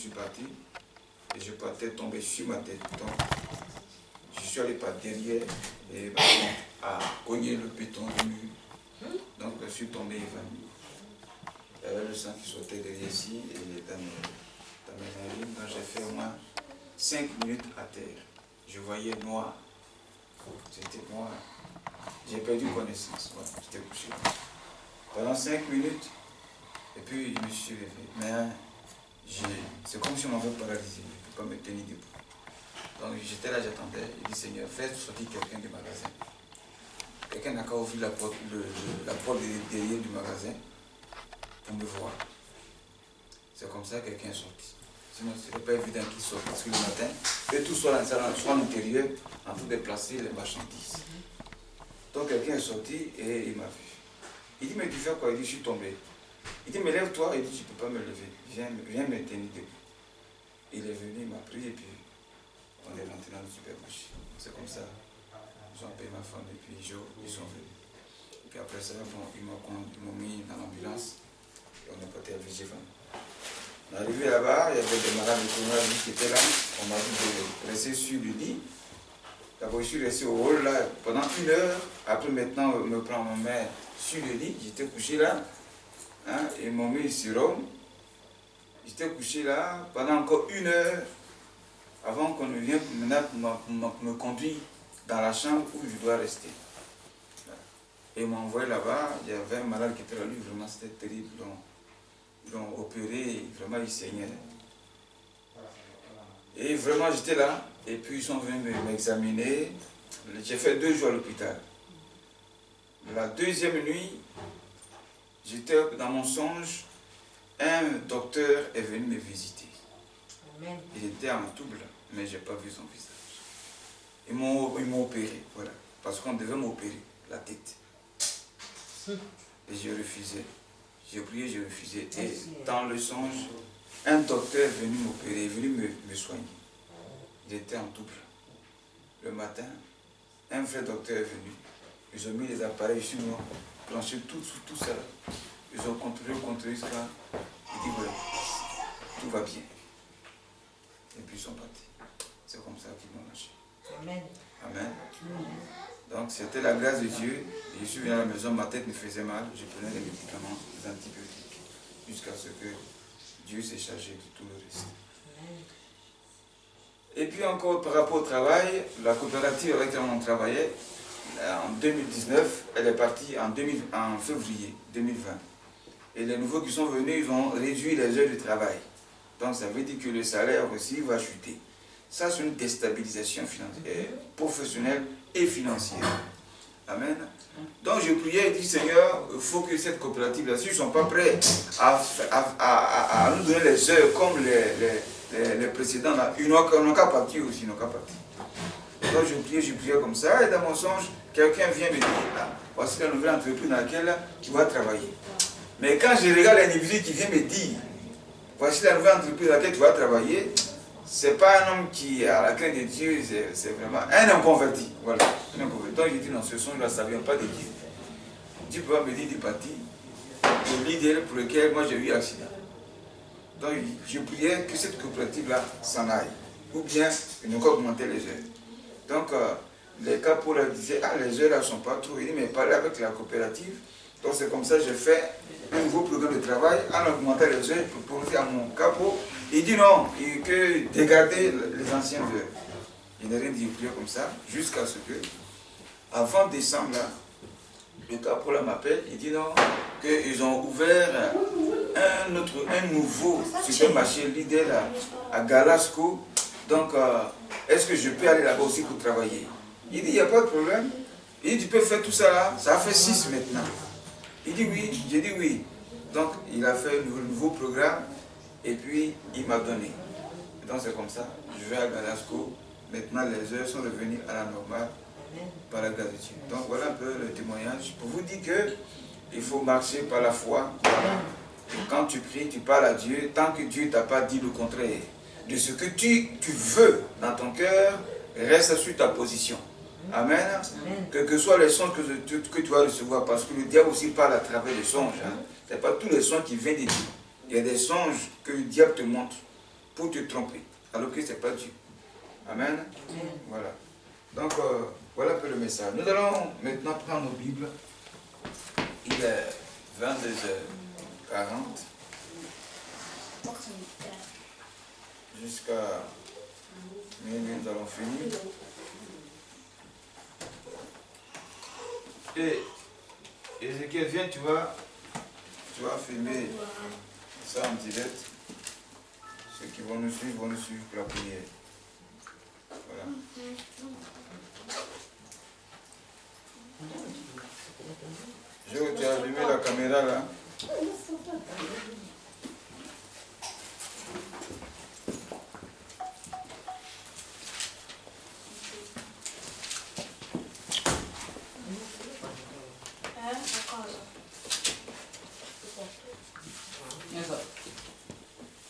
suis parti et je partais tomber sur ma tête. Donc, je suis allé par derrière et à cogner le béton du mur. Donc, je suis tombé évanoui. Il y avait le sang qui sortait derrière ici et dans mes narines. Donc, j'ai fait au moins 5 minutes à terre. Je voyais noir. C'était noir. J'ai perdu connaissance. Voilà, j'étais couché. Pendant 5 minutes, et puis je me suis levé. Mais c'est comme si on m'avait paralysé. Je ne peux pas me tenir debout. Donc j'étais là, j'attendais. Il dit Seigneur, fais sortir quelqu'un du magasin. Quelqu'un n'a qu'à ouvrir la porte derrière du magasin pour me voir. C'est comme ça que quelqu'un est sorti. Sinon, ce n'était pas évident qu'il sorte. Parce que le matin, eux tous soit à l'intérieur en train de placer les marchandises. Donc quelqu'un est sorti et il m'a vu. Il dit, mais tu fais quoi? Il dit, je suis tombé. Il dit, mais lève-toi. Il dit, je ne peux pas me lever. Viens me tenir debout. Il est venu, il m'a pris et puis on est rentré dans le supermarché. C'est comme ça. Ils ont payé ma femme et puis ils sont venus. Et puis après ça, bon, ils m'ont mis dans l'ambulance et on est parti à Vigévan. On est arrivé là-bas, il y avait des malades de coronavirus qui étaient là. On m'a dit de rester sur le lit. D'abord, je suis resté au hall là pendant 1 heure. Après, maintenant, on me prend ma main sur le lit. J'étais couché là. Hein, et ils m'ont mis le sérum. J'étais couché là pendant encore 1 heure avant qu'on ne vienne me conduire dans la chambre où je dois rester. Et ils m'ont envoyé là-bas. Il y avait un malade qui était là. Lui, vraiment, c'était terrible. Ils l'ont opéré. Vraiment, il saignait. Et vraiment, j'étais là. Et puis, ils sont venus m'examiner. J'ai fait 2 jours à l'hôpital. La deuxième nuit, j'étais dans mon songe. Un docteur est venu me visiter. Amen. Il était en double, mais je n'ai pas vu son visage. Ils m'ont opéré, voilà. Parce qu'on devait m'opérer la tête. Et j'ai refusé. J'ai prié, j'ai refusé. Et dans le songe, un docteur est venu m'opérer, est venu me soigner. Il était en double. Le matin, un vrai docteur est venu. Ils ont mis les appareils sur moi, planché tout ça. Ils ont contrôlé jusqu'à. Il dit voilà, tout va bien. Et puis ils sont partis. C'est comme ça qu'ils m'ont lâché. Amen. Amen. Donc c'était la grâce de Dieu. Et je suis venu à la maison, ma tête me faisait mal. Je prenais les médicaments, les antibiotiques, jusqu'à ce que Dieu s'est chargé de tout le reste. Amen. Et puis encore par rapport au travail, la coopérative avec laquelle on travaillait, en 2019, elle est partie en février 2020. Et les nouveaux qui sont venus, ils ont réduit les heures de travail. Donc ça veut dire que le salaire aussi va chuter. Ça, c'est une déstabilisation financière, professionnelle et financière. Amen. Donc je priais et dis, Seigneur, il faut que cette coopérative-là, s'ils ne sont pas prêts à nous donner les heures comme les précédents, là, ils n'ont qu'à partir aussi, ils n'ont qu'à partir. Donc je priais comme ça, et dans mon songe, quelqu'un vient me dire, ah, voici la nouvelle entreprise dans laquelle tu vas travailler. Mais quand je regarde l'individu qui vient me dire, voici la nouvelle entreprise dans laquelle tu vas travailler, ce n'est pas un homme qui a la crainte de Dieu, c'est vraiment un homme converti. Voilà, un homme converti. Donc je dis dans ce songe-là, ça ne vient pas de Dieu. Dieu peut me dire de partir, le leader pour lequel moi j'ai eu accident. Donc je priais que cette coopérative-là s'en aille. Ou bien, ils n'ont qu'à augmenter les heures. Donc les capots là disaient, ah les heures là ne sont pas trop. Il dit, mais parlez avec la coopérative. Donc c'est comme ça que j'ai fait un nouveau programme de travail en augmentant les heures pour proposer à mon capot. Il dit non, il que de garder les anciennes heures. Il n'a rien dit comme ça, jusqu'à ce que, avant décembre, là, le capot là m'appelle, il dit non, qu'ils ont ouvert un nouveau supermarché leader là, à Galasco. Donc, est-ce que je peux aller là-bas aussi pour travailler? Il dit, il n'y a pas de problème. Il dit, tu peux faire tout ça là, ça a fait 6 maintenant. Il dit oui, j'ai dit oui. Donc, il a fait un nouveau programme et puis il m'a donné. Et donc, c'est comme ça. Je vais à Galasco. Maintenant, les heures sont revenues à la normale par la grâce de Dieu. Donc, voilà un peu le témoignage pour vous dire qu'il faut marcher par la foi. Voilà. Et quand tu pries, tu parles à Dieu, tant que Dieu ne t'a pas dit le contraire de ce que tu veux dans ton cœur, reste sur ta position. Amen. Amen. Quels que soient les songes que tu vas recevoir, parce que le diable aussi parle à travers les songes. Hein. Ce n'est pas tous les songes qui viennent de Dieu. Il y a des songes que le diable te montre pour te tromper, alors que ce n'est pas Dieu. Amen. Voilà. Donc, voilà un peu le message. Nous allons maintenant prendre nos Bibles. Il est 22h40. Jusqu'à minuit, nous allons finir. Et Ézéchiel, viens, tu vas filmer ça en direct. Ceux qui vont nous suivre pour la prière. Voilà. Je vais allumer la caméra là.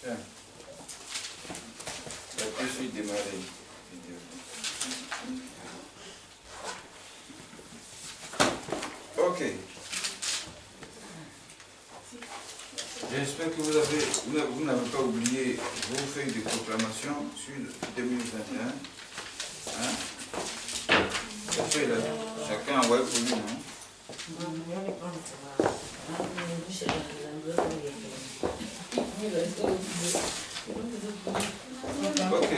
Bien. Ça peut se démarrer. Ok. J'espère que vous n'avez pas oublié vos feuilles de proclamation sur 2021. Hein? Ces feuilles-là, chacun envoie pour lui, non? Ok.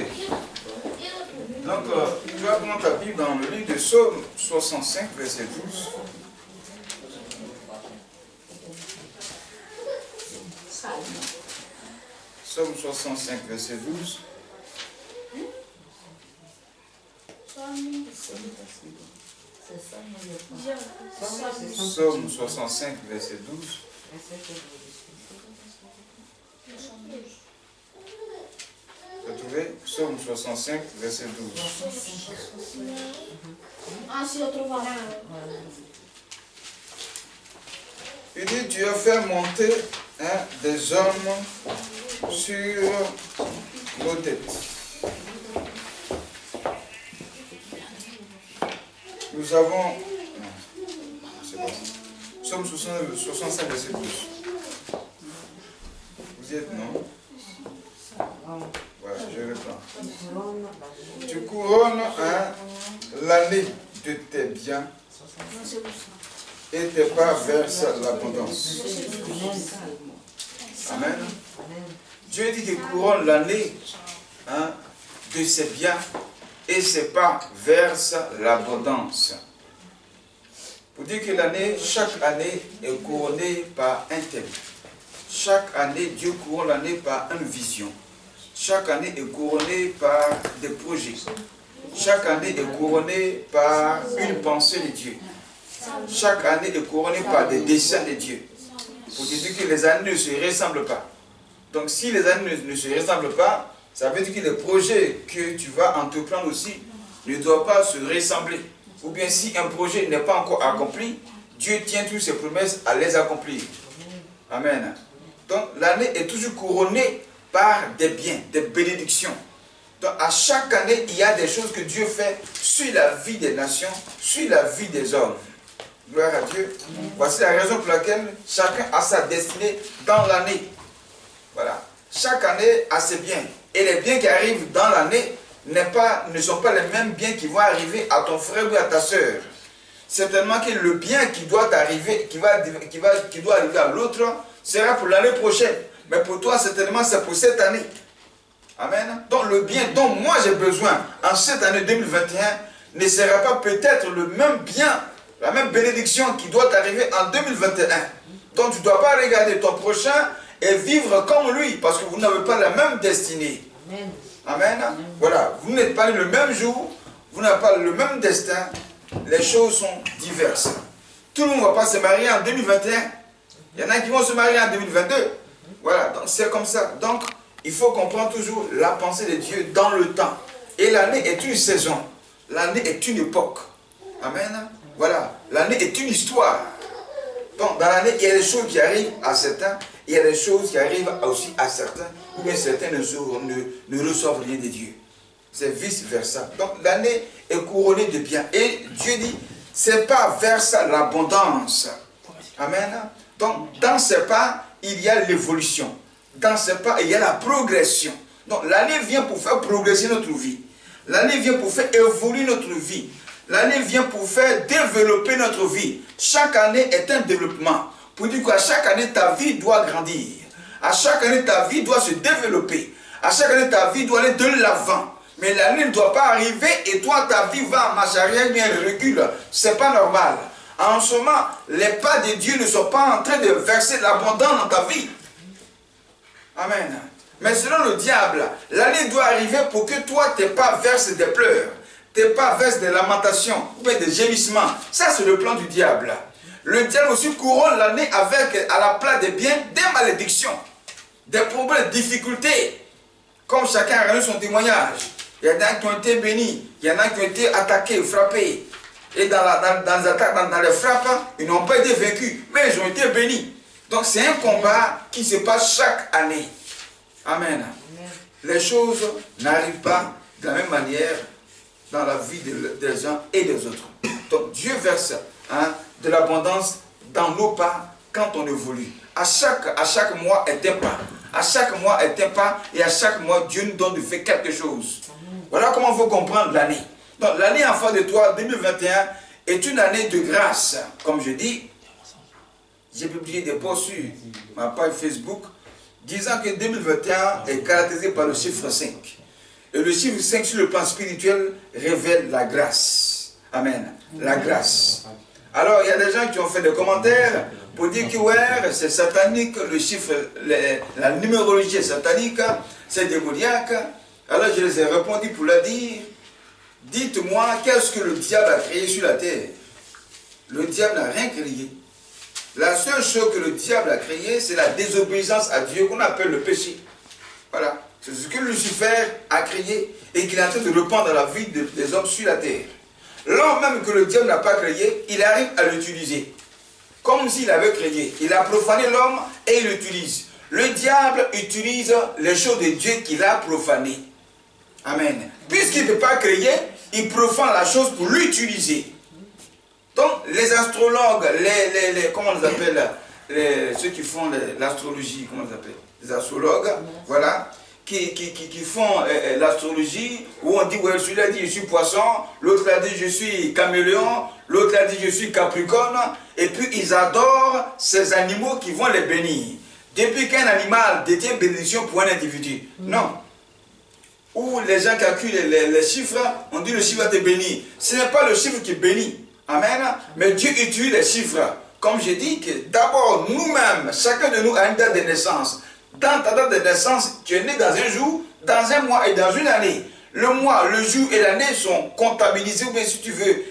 Donc, tu vas prendre ta Bible dans le livre de Psaume 65, verset 12. Psaume 65, verset 12. Psaume 65, verset 12. Vous avez trouvé? Psaume 65, verset 12. Ah, si, l'ho trovato. Il dit, tu as fait monter des hommes sur nos têtes. Nous avons... C'est bon. Psaume 65, verset 12. Vous y êtes, non? Voilà, je reprends. Tu couronnes l'année de tes biens et tes pas versent l'abondance. Amen. Dieu dit qu'il couronne l'année de ses biens et ses pas versent l'abondance. Pour dire que l'année, chaque année est couronnée par un thème. Chaque année, Dieu couronne l'année par une vision. Chaque année est couronnée par des projets. Chaque année est couronnée par une pensée de Dieu. Chaque année est couronnée par des desseins de Dieu. Pour te dire que les années ne se ressemblent pas. Donc si les années ne se ressemblent pas, ça veut dire que les projets que tu vas entreprendre aussi ne doivent pas se ressembler. Ou bien si un projet n'est pas encore accompli, Dieu tient toutes ses promesses à les accomplir. Amen. Donc l'année est toujours couronnée par des biens, des bénédictions. Donc à chaque année, il y a des choses que Dieu fait sur la vie des nations, sur la vie des hommes. Gloire à Dieu. Voici la raison pour laquelle chacun a sa destinée dans l'année. Voilà. Chaque année a ses biens. Et les biens qui arrivent dans l'année ne sont pas les mêmes biens qui vont arriver à ton frère ou à ta soeur. Certainement que le bien qui doit arriver, qui doit arriver à l'autre, sera pour l'année prochaine. Mais pour toi, certainement, c'est pour cette année. Amen. Donc le bien dont moi j'ai besoin en cette année 2021 ne sera pas peut-être le même bien, la même bénédiction qui doit arriver en 2021. Donc tu ne dois pas regarder ton prochain et vivre comme lui, parce que vous n'avez pas la même destinée. Amen. Amen. Voilà, vous n'êtes pas le même jour, vous n'avez pas le même destin, les choses sont diverses. Tout le monde ne va pas se marier en 2021. Il y en a qui vont se marier en 2022. Voilà, donc c'est comme ça. Donc, il faut comprendre toujours la pensée de Dieu dans le temps. Et l'année est une saison. L'année est une époque. Amen. Voilà, l'année est une histoire. Donc, dans l'année, il y a des choses qui arrivent à certains, il y a des choses qui arrivent aussi à certains, ou bien certains ne reçoivent rien de Dieu. C'est vice-versa. Donc, l'année est couronnée de biens. Et Dieu dit, c'est pas verse l'abondance. Amen. Donc, dans ces pas, il y a l'évolution. Dans ces pas, il y a la progression. Donc l'année vient pour faire progresser notre vie. L'année vient pour faire évoluer notre vie. L'année vient pour faire développer notre vie. Chaque année est un développement. Pour dire qu'à chaque année, ta vie doit grandir. À chaque année, ta vie doit se développer. À chaque année, ta vie doit aller de l'avant. Mais l'année ne doit pas arriver et toi, ta vie va en marche arrière, mais elle recule. Ce n'est pas normal. En ce moment, les pas de Dieu ne sont pas en train de verser de l'abondance dans ta vie. Amen. Mais selon le diable, l'année doit arriver pour que toi, tes pas verses des pleurs, tes pas verses des lamentations, ou bien des gémissements. Ça, c'est le plan du diable. Le diable aussi couronne l'année avec, à la place des biens, des malédictions, des problèmes, des difficultés. Comme chacun a rendu son témoignage. Il y en a qui ont été bénis, il y en a qui ont été attaqués, frappés. Et dans les attaques, dans les frappes, ils n'ont pas été vaincus, mais ils ont été bénis. Donc c'est un combat qui se passe chaque année. Amen. Amen. Les choses n'arrivent pas de la même manière dans la vie des uns et des autres. Donc Dieu verse de l'abondance dans nos pas quand on évolue. À chaque mois est un pas. À chaque mois est un pas et à chaque mois Dieu nous donne de faire quelque chose. Voilà comment il faut comprendre l'année. Donc l'année en face de toi, 2021, est une année de grâce. Comme je dis, j'ai publié des posts sur ma page Facebook disant que 2021 est caractérisé par le chiffre 5. Et le chiffre 5 sur le plan spirituel révèle la grâce. Amen. La grâce. Alors il y a des gens qui ont fait des commentaires pour dire que ouais, c'est satanique, le chiffre, la numérologie est satanique, c'est démoniaque. Alors je les ai répondu pour leur dire, dites-moi, qu'est-ce que le diable a créé sur la terre? Le diable n'a rien créé. La seule chose que le diable a créé, c'est la désobéissance à Dieu qu'on appelle le péché. Voilà. C'est ce que Lucifer a créé et qu'il est en train de répandre dans la vie des hommes sur la terre. L'homme même que le diable n'a pas créé, il arrive à l'utiliser. Comme s'il avait créé. Il a profané l'homme et il l'utilise. Le diable utilise les choses de Dieu qu'il a profanées. Amen. Puisqu'il ne peut pas créer, il profane la chose pour l'utiliser. Donc, les astrologues, comment on les appelle, ceux qui font l'astrologie, comment on les appelle? Les astrologues, voilà, qui font l'astrologie, où on dit, ouais, celui-là dit je suis poisson, l'autre a dit je suis caméléon, l'autre a dit je suis capricorne, et puis ils adorent ces animaux qui vont les bénir. Depuis qu'un animal détient bénédiction pour un individu. Non. Où les gens calculent les chiffres, on dit le chiffre va te bénir. Ce n'est pas le chiffre qui bénit. Amen. Mais Dieu utilise les chiffres. Comme je dis que d'abord, nous-mêmes, chacun de nous a une date de naissance. Dans ta date de naissance, tu es né dans un jour, dans un mois et dans une année. Le mois, le jour et l'année sont comptabilisés, ou bien si tu veux,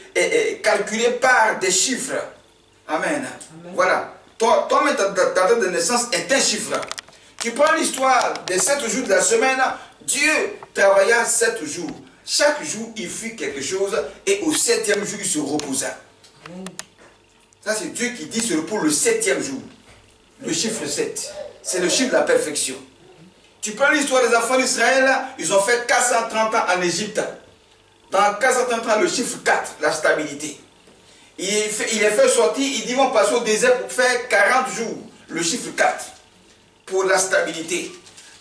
calculés par des chiffres. Amen. Amen. Voilà. Toi-même, ta date de naissance est un chiffre. Tu prends l'histoire des 7 jours de la semaine, Dieu travailla 7 jours. Chaque jour, il fit quelque chose et au 7e jour, il se reposa. Ça, c'est Dieu qui dit se repose le 7e jour. Le chiffre 7. C'est le chiffre de la perfection. Tu prends l'histoire des enfants d'Israël, ils ont fait 430 ans en Égypte. Dans 430 ans, le chiffre 4, la stabilité. Il est fait sortir, ils disent vont passer au désert pour faire 40 jours. Le chiffre 4. Pour la stabilité.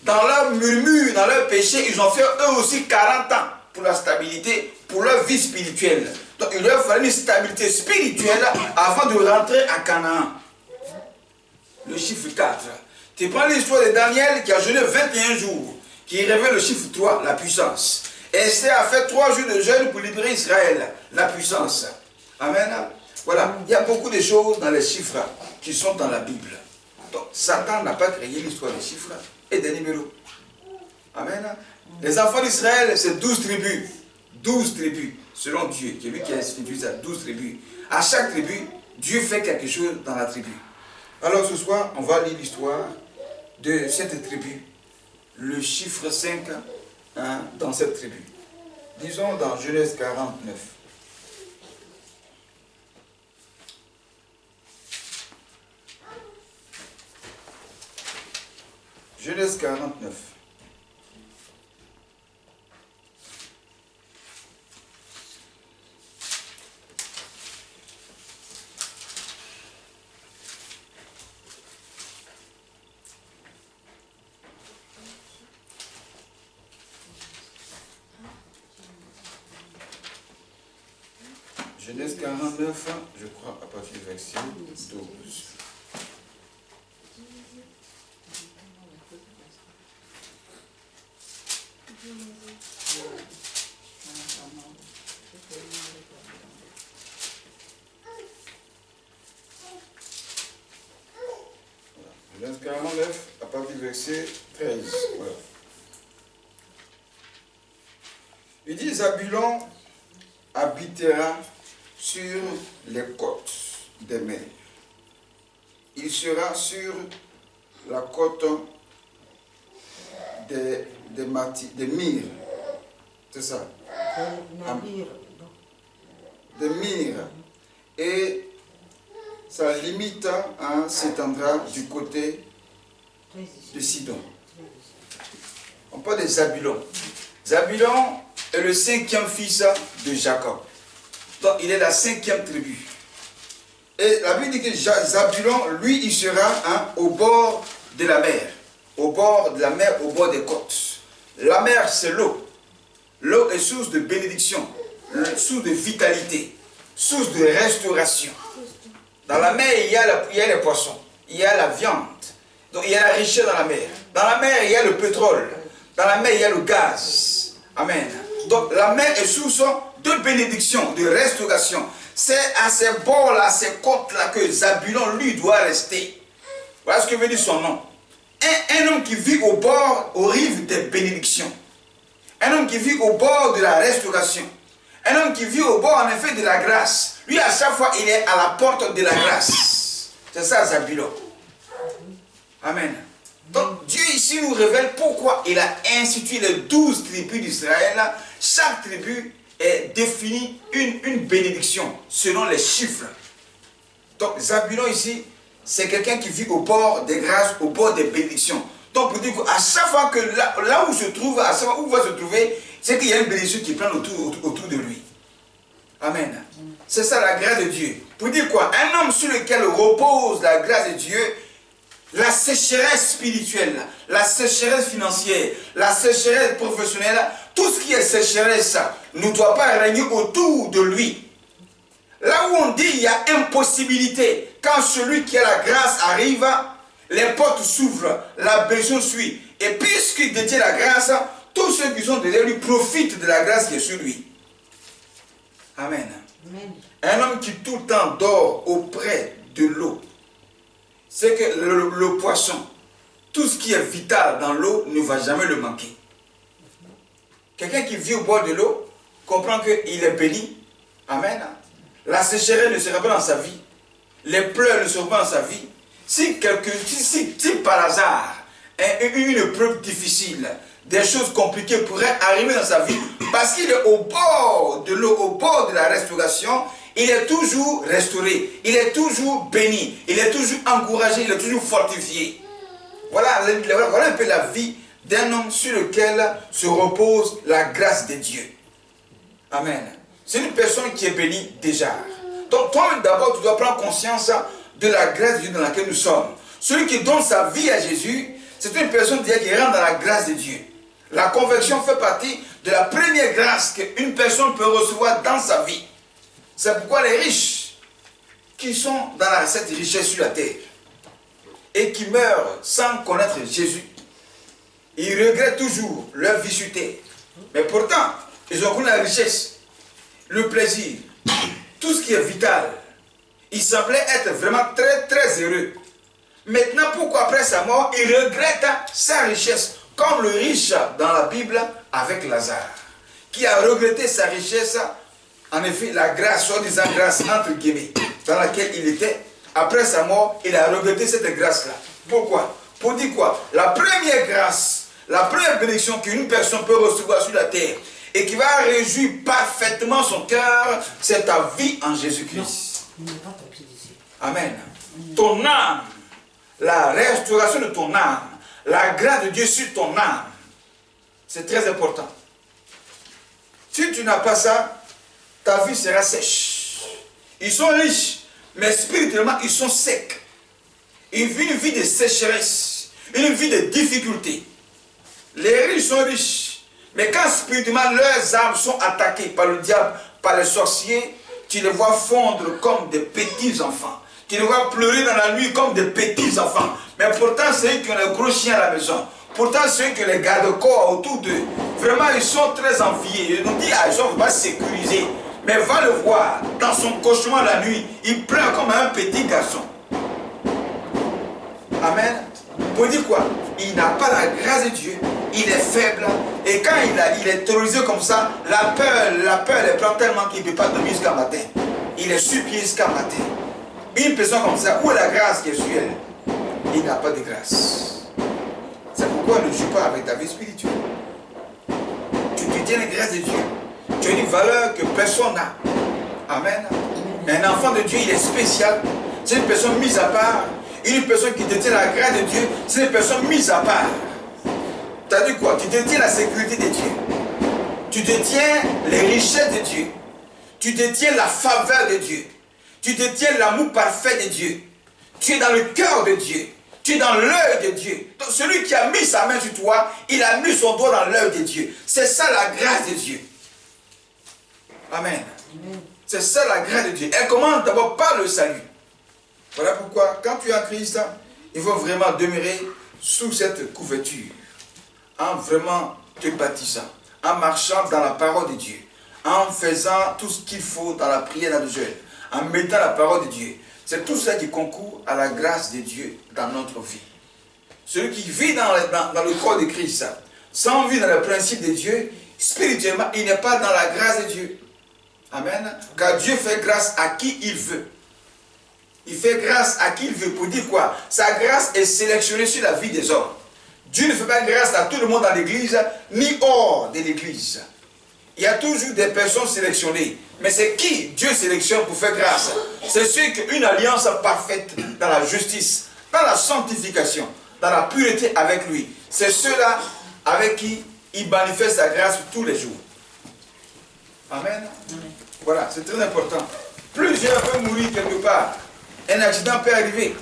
Dans leur murmure, dans leur péché, ils ont fait eux aussi 40 ans pour la stabilité, pour leur vie spirituelle. Donc il leur fallait une stabilité spirituelle avant de rentrer à Canaan. Le chiffre 4. Tu prends l'histoire de Daniel qui a jeûné 21 jours, qui révèle le chiffre 3, la puissance. Esther a fait 3 jours de jeûne pour libérer Israël, la puissance. Amen. Voilà, il y a beaucoup de choses dans les chiffres qui sont dans la Bible. Donc, Satan n'a pas créé l'histoire des chiffres et des numéros. Amen. Les enfants d'Israël, c'est 12 tribus. 12 tribus, selon Dieu. C'est lui qui a institué ça, 12 tribus. À chaque tribu, Dieu fait quelque chose dans la tribu. Alors ce soir, on va lire l'histoire de cette tribu. Le chiffre 5 dans cette tribu. Disons dans Genèse 49. Genèse 49. Genèse 49, je crois, à partir du verset 12. Genèse 49, à partir du verset 13. Voilà. Il dit, Zabulon habitera sur les côtes des mers. Il sera sur la côte des Myres. C'est ça. Des Myres. Et sa limite s'étendra du côté de Sidon. On parle de Zabulon. Zabulon est le 5e fils de Jacob. Donc il est la 5e tribu. Et la Bible dit que Zabulon, lui, il sera au bord de la mer. Au bord de la mer, au bord des côtes. La mer, c'est l'eau. L'eau est source de bénédiction, source de vitalité, source de restauration. Dans la mer, il y a les poissons, il y a la viande. Donc il y a la richesse dans la mer. Dans la mer, il y a le pétrole. Dans la mer, il y a le gaz. Amen. Donc la mer est source de bénédiction, de restauration. C'est à ces bords-là, à ces côtes-là que Zabulon, lui, doit rester. Voilà ce que veut dire son nom. Un homme qui vit au bord, aux rives des bénédictions. Un homme qui vit au bord de la restauration. Un homme qui vit au bord, en effet, de la grâce. Lui, à chaque fois, il est à la porte de la grâce. C'est ça, Zabulon. Amen. Donc, Dieu ici nous révèle pourquoi il a institué les 12 tribus d'Israël. Chaque tribu est définie une bénédiction selon les chiffres. Donc, Zabulon ici, c'est quelqu'un qui vit au bord des grâces, au bord des bénédictions. Donc, pour dire qu'à chaque fois que là où se trouve, à chaque fois où il va se trouver, c'est qu'il y a une bénédiction qui plane autour de lui. Amen. C'est ça la grâce de Dieu. Pour dire quoi? Un homme sur lequel repose la grâce de Dieu, la sécheresse spirituelle, la sécheresse financière, la sécheresse professionnelle, tout ce qui est sécheresse ne doit pas régner autour de lui. Là où on dit il y a impossibilité, quand celui qui a la grâce arrive, les portes s'ouvrent, la bénédiction suit. Et puisqu'il détient la grâce, tous ceux qui sont derrière lui profitent de la grâce qui est sur lui. Amen. Amen. Un homme qui tout le temps dort auprès de l'eau, c'est que le poisson, tout ce qui est vital dans l'eau ne va jamais le manquer. Quelqu'un qui vit au bord de l'eau comprend qu'il est béni. Amen. La sécheresse ne sera pas dans sa vie. Les pleurs ne seront pas dans sa vie. Si par hasard, une épreuve difficile, des choses compliquées pourraient arriver dans sa vie, parce qu'il est au bord de l'eau, au bord de la restauration, il est toujours restauré, il est toujours béni, il est toujours encouragé, il est toujours fortifié. Voilà un peu la vie d'un homme sur lequel se repose la grâce de Dieu. Amen. C'est une personne qui est bénie déjà. Donc toi d'abord tu dois prendre conscience de la grâce de Dieu dans laquelle nous sommes. Celui qui donne sa vie à Jésus, c'est une personne qui rentre dans la grâce de Dieu. La conversion fait partie de la première grâce qu'une personne peut recevoir dans sa vie. C'est pourquoi les riches qui sont dans cette richesse sur la terre et qui meurent sans connaître Jésus, ils regrettent toujours leur vie sur terre. Mais pourtant, ils ont connu la richesse, le plaisir, tout ce qui est vital. Ils semblaient être vraiment très très heureux. Maintenant, pourquoi après sa mort, il regrette sa richesse, comme le riche dans la Bible avec Lazare, qui a regretté sa richesse, en effet, la grâce, soi-disant grâce, entre guillemets, dans laquelle il était. Après sa mort, il a regretté cette grâce-là. Pourquoi? Pour dire quoi? La première grâce, la première bénédiction qu'une personne peut recevoir sur la terre, et qui va réjouir parfaitement son cœur, c'est ta vie en Jésus-Christ. Amen. Ton âme, la restauration de ton âme, la grâce de Dieu sur ton âme, c'est très important. Si tu n'as pas ça, ta vie sera sèche. Ils sont riches, mais spirituellement, ils sont secs. Ils vivent une vie de sécheresse, une vie de difficulté. Les riches sont riches, mais quand spirituellement leurs âmes sont attaquées par le diable, par les sorciers, tu les vois fondre comme des petits enfants. Tu les vois pleurer dans la nuit comme des petits enfants. Mais pourtant, c'est eux qui ont les gros chiens à la maison. Pourtant, ceux qui ont les garde-corps autour d'eux, vraiment, ils sont très enviés. Ils nous disent, ah, ils sont vraiment sécurisés. Mais va le voir, dans son cauchemar la nuit, il pleure comme un petit garçon. Amen. Pour dire quoi? Il n'a pas la grâce de Dieu, il est faible. Et quand il est terrorisé comme ça, la peur les prend tellement qu'il ne peut pas dormir jusqu'à matin. Il est sur pied jusqu'à matin. Une personne comme ça, où est la grâce qui est sur elle? Il n'a pas de grâce. C'est pourquoi ne joue pas avec ta vie spirituelle. Tu détiens la grâce de Dieu. Tu as une valeur que personne n'a. Amen. Un enfant de Dieu, il est spécial. C'est une personne mise à part. Une personne qui détient la grâce de Dieu, c'est une personne mise à part. Tu as dit quoi? Tu détiens la sécurité de Dieu. Tu détiens les richesses de Dieu. Tu détiens la faveur de Dieu. Tu détiens l'amour parfait de Dieu. Tu es dans le cœur de Dieu. Tu es dans l'œil de Dieu. Donc celui qui a mis sa main sur toi, il a mis son doigt dans l'œil de Dieu. C'est ça la grâce de Dieu. Amen. C'est ça la grâce de Dieu. Elle commence d'abord par le salut. Voilà pourquoi, quand tu es en Christ, il faut vraiment demeurer sous cette couverture, en vraiment te bâtissant, en marchant dans la parole de Dieu, en faisant tout ce qu'il faut dans la prière, dans le jeûne, en mettant la parole de Dieu. C'est tout ça qui concourt à la grâce de Dieu dans notre vie. Celui qui vit dans le corps de Christ, sans vivre dans le principe de Dieu, spirituellement, il n'est pas dans la grâce de Dieu. Amen. Car Dieu fait grâce à qui il veut. Il fait grâce à qui il veut. Pour dire quoi? Sa grâce est sélectionnée sur la vie des hommes. Dieu ne fait pas grâce à tout le monde dans l'église, ni hors de l'église. Il y a toujours des personnes sélectionnées. Mais c'est qui Dieu sélectionne pour faire grâce? C'est ceux qui ont une alliance parfaite dans la justice, dans la sanctification, dans la pureté avec lui. C'est ceux-là avec qui il manifeste sa grâce tous les jours. Amen. Voilà, c'est très important. Plusieurs peuvent mourir quelque part. Un accident peut arriver.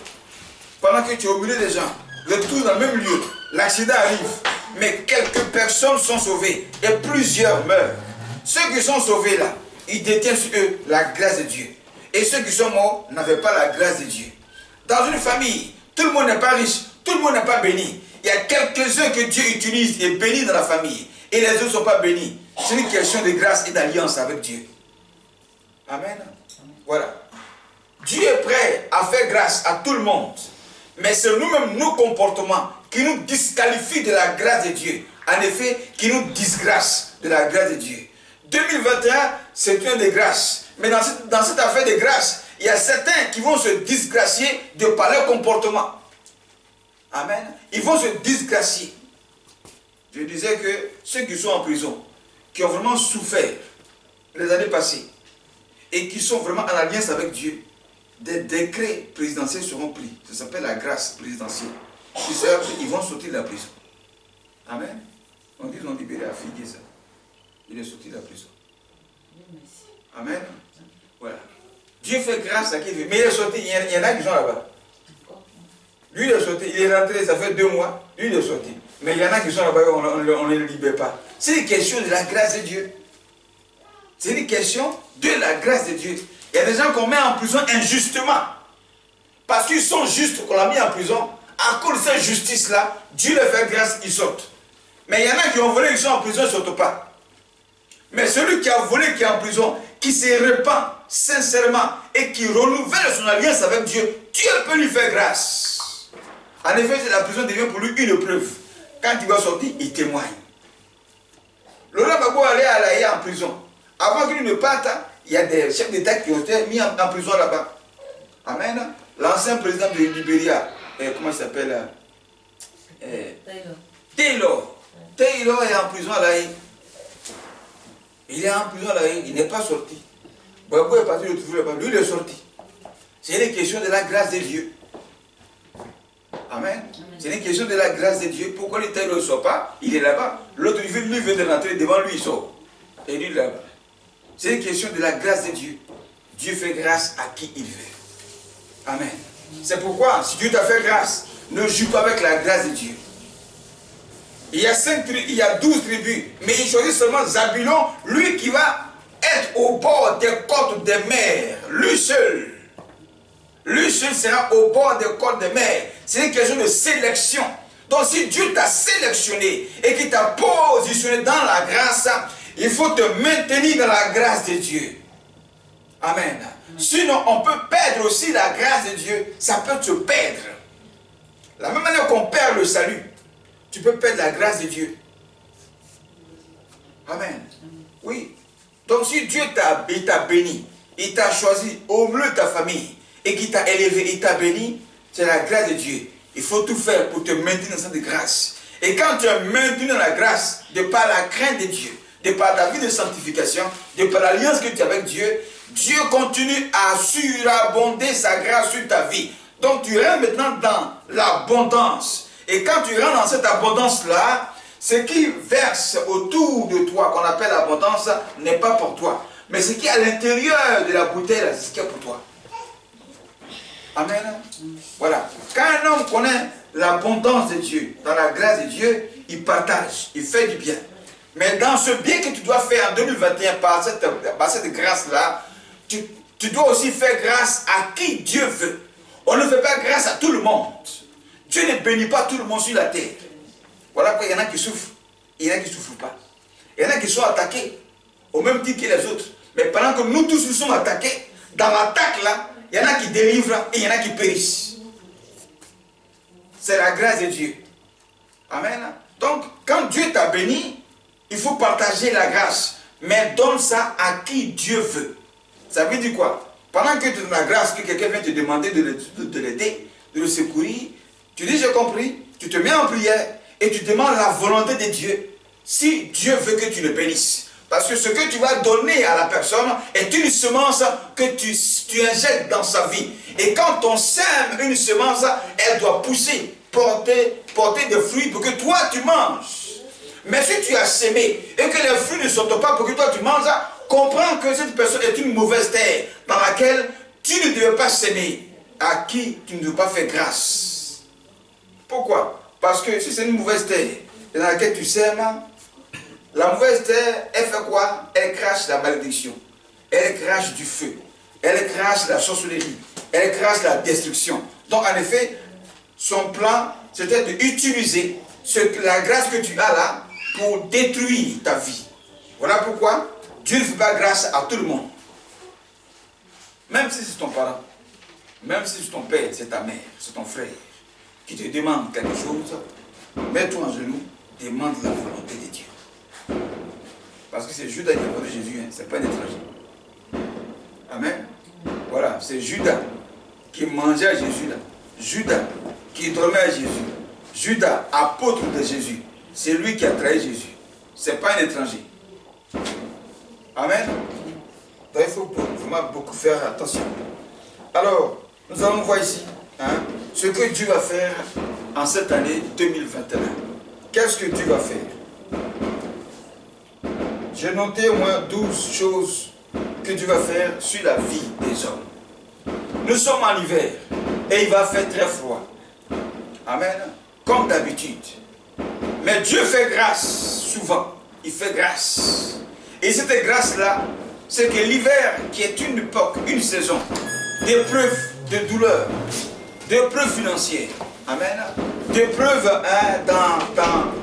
Pendant que tu es au milieu des gens, vous êtes tous dans le même lieu. L'accident arrive. Mais quelques personnes sont sauvées. Et plusieurs meurent. Ceux qui sont sauvés là, ils détiennent sur eux la grâce de Dieu. Et ceux qui sont morts n'avaient pas la grâce de Dieu. Dans une famille, tout le monde n'est pas riche. Tout le monde n'est pas béni. Il y a quelques-uns que Dieu utilise et bénit dans la famille. Et les autres ne sont pas bénis. C'est une question de grâce et d'alliance avec Dieu. Amen. Voilà. Dieu est prêt à faire grâce à tout le monde. Mais c'est nous-mêmes, nos comportements, qui nous disqualifient de la grâce de Dieu. En effet, qui nous disgrâcent de la grâce de Dieu. 2021, c'est une des grâces. Mais dans cette affaire de grâce, il y a certains qui vont se disgracier de par leur comportement. Amen. Ils vont se disgracier. Je disais que ceux qui sont en prison, qui ont vraiment souffert les années passées, et qui sont vraiment en alliance avec Dieu, des décrets présidentiels seront pris. Ça s'appelle la grâce présidentielle. Ils vont sortir de la prison. Amen. On dit qu'ils ont libéré à Figueza. Il est sorti de la prison. Amen. Voilà. Dieu fait grâce à qui il veut. Mais il est sorti, il y en a qui sont là-bas. Lui, il est sorti, il est rentré, ça fait 2 mois. Lui, il est sorti. Mais il y en a qui sont là-bas, on ne les libère pas. C'est une question de la grâce de Dieu. C'est une question de la grâce de Dieu. Il y a des gens qu'on met en prison injustement. Parce qu'ils sont justes, qu'on l'a mis en prison. À cause de cette justice-là, Dieu leur fait grâce, ils sortent. Mais il y en a qui ont volé, ils sont en prison, ils ne sortent pas. Mais celui qui a volé, qui est en prison, qui se répand sincèrement et qui renouvelle son alliance avec Dieu, Dieu peut lui faire grâce. En effet, la prison devient pour lui une preuve. Quand il va sortir, il témoigne. Laurent Gbagbo allait à La Haye en prison. Avant qu'il ne parte, il y a des chefs d'État qui ont été mis en prison là-bas. Amen. L'ancien président de Libéria, comment il s'appelle? Taylor. Taylor est en prison à La Haye. Il est en prison à La Haye, il n'est pas sorti. Gbagbo est parti le trouver là-bas, lui il est sorti. C'est une question de la grâce de Dieu. Amen. C'est une question de la grâce de Dieu. Pourquoi le Taylor ne sort pas? Il est là-bas. L'autre, lui vient de rentrer devant lui, il sort. Et lui là-bas. C'est une question de la grâce de Dieu. Dieu fait grâce à qui il veut. Amen. C'est pourquoi, si Dieu t'a fait grâce, ne joue pas avec la grâce de Dieu. Il y a 12 tribus, mais il choisit seulement Zabulon, lui qui va être au bord des côtes des mers, lui seul. Lui seul sera au bord des côtes des mers. C'est une question de sélection. Donc si Dieu t'a sélectionné et qu'il t'a positionné dans la grâce, il faut te maintenir dans la grâce de Dieu. Amen. Sinon, on peut perdre aussi la grâce de Dieu. Ça peut te perdre. La même manière qu'on perd le salut, tu peux perdre la grâce de Dieu. Amen. Oui. Donc si Dieu t'a béni, il t'a choisi au milieu de ta famille et qu'il t'a élevé, il t'a béni, c'est la grâce de Dieu. Il faut tout faire pour te maintenir dans cette grâce. Et quand tu es maintenu dans la grâce, de par la crainte de Dieu, de par ta vie de sanctification, de par l'alliance que tu as avec Dieu, Dieu continue à surabonder sa grâce sur ta vie. Donc tu rentres maintenant dans l'abondance. Et quand tu rentres dans cette abondance-là, ce qui verse autour de toi, qu'on appelle l'abondance, n'est pas pour toi. Mais ce qui est à l'intérieur de la bouteille, c'est ce qui est pour toi. Amen. Voilà. Quand un homme connaît l'abondance de Dieu, dans la grâce de Dieu, il partage, il fait du bien. Mais dans ce bien que tu dois faire en 2021 par cette grâce-là, tu dois aussi faire grâce à qui Dieu veut. On ne fait pas grâce à tout le monde. Dieu ne bénit pas tout le monde sur la terre. Voilà pourquoi il y en a qui souffrent, et il y en a qui ne souffrent pas. Il y en a qui sont attaqués, au même titre que les autres. Mais pendant que nous tous nous sommes attaqués, dans l'attaque là, il y en a qui délivrent et il y en a qui périssent. C'est la grâce de Dieu. Amen. Donc, quand Dieu t'a béni, il faut partager la grâce. Mais donne ça à qui Dieu veut. Ça veut dire quoi? Pendant que tu es dans la grâce, que quelqu'un vient te demander de l'aider, de le secourir, tu dis j'ai compris, tu te mets en prière et tu demandes la volonté de Dieu. Si Dieu veut que tu le bénisses. Parce que ce que tu vas donner à la personne est une semence que tu injectes dans sa vie. Et quand on sème une semence, elle doit pousser, porter des fruits pour que toi tu manges. Mais si tu as sémé et que les fruits ne sortent pas pour que toi tu manges, comprends que cette personne est une mauvaise terre dans laquelle tu ne devais pas s'aimer, à qui tu ne devais pas faire grâce. Pourquoi? Parce que si c'est une mauvaise terre dans laquelle tu sèmes, la mauvaise terre, elle fait quoi? Elle crache la malédiction, elle crache du feu, elle crache la sorcellerie, elle crache la destruction. Donc en effet, son plan, c'était d'utiliser la grâce que tu as là pour détruire ta vie. Voilà pourquoi Dieu ne fait pas grâce à tout le monde. Même si c'est ton parent, même si c'est ton père, c'est ta mère, c'est ton frère, qui te demande quelque chose, mets-toi en genoux, demande la volonté de Dieu. Parce que c'est Judas qui a vendu Jésus, hein, c'est pas un étranger. Amen. Voilà, c'est Judas qui mangeait à Jésus là. Judas qui dormait à Jésus. Judas, apôtre de Jésus. C'est lui qui a trahi Jésus. C'est pas un étranger. Amen. Donc il faut vraiment beaucoup faire attention. Alors, nous allons voir ici ce que Dieu va faire en cette année 2021. Qu'est-ce que Dieu va faire? J'ai noté au moins 12 choses que Dieu va faire sur la vie des hommes. Nous sommes en hiver et il va faire très froid. Amen. Comme d'habitude. Mais Dieu fait grâce souvent. Il fait grâce. Et cette grâce-là, c'est que l'hiver, qui est une époque, une saison d'épreuves, de douleurs, d'épreuves financières, amen, d'épreuves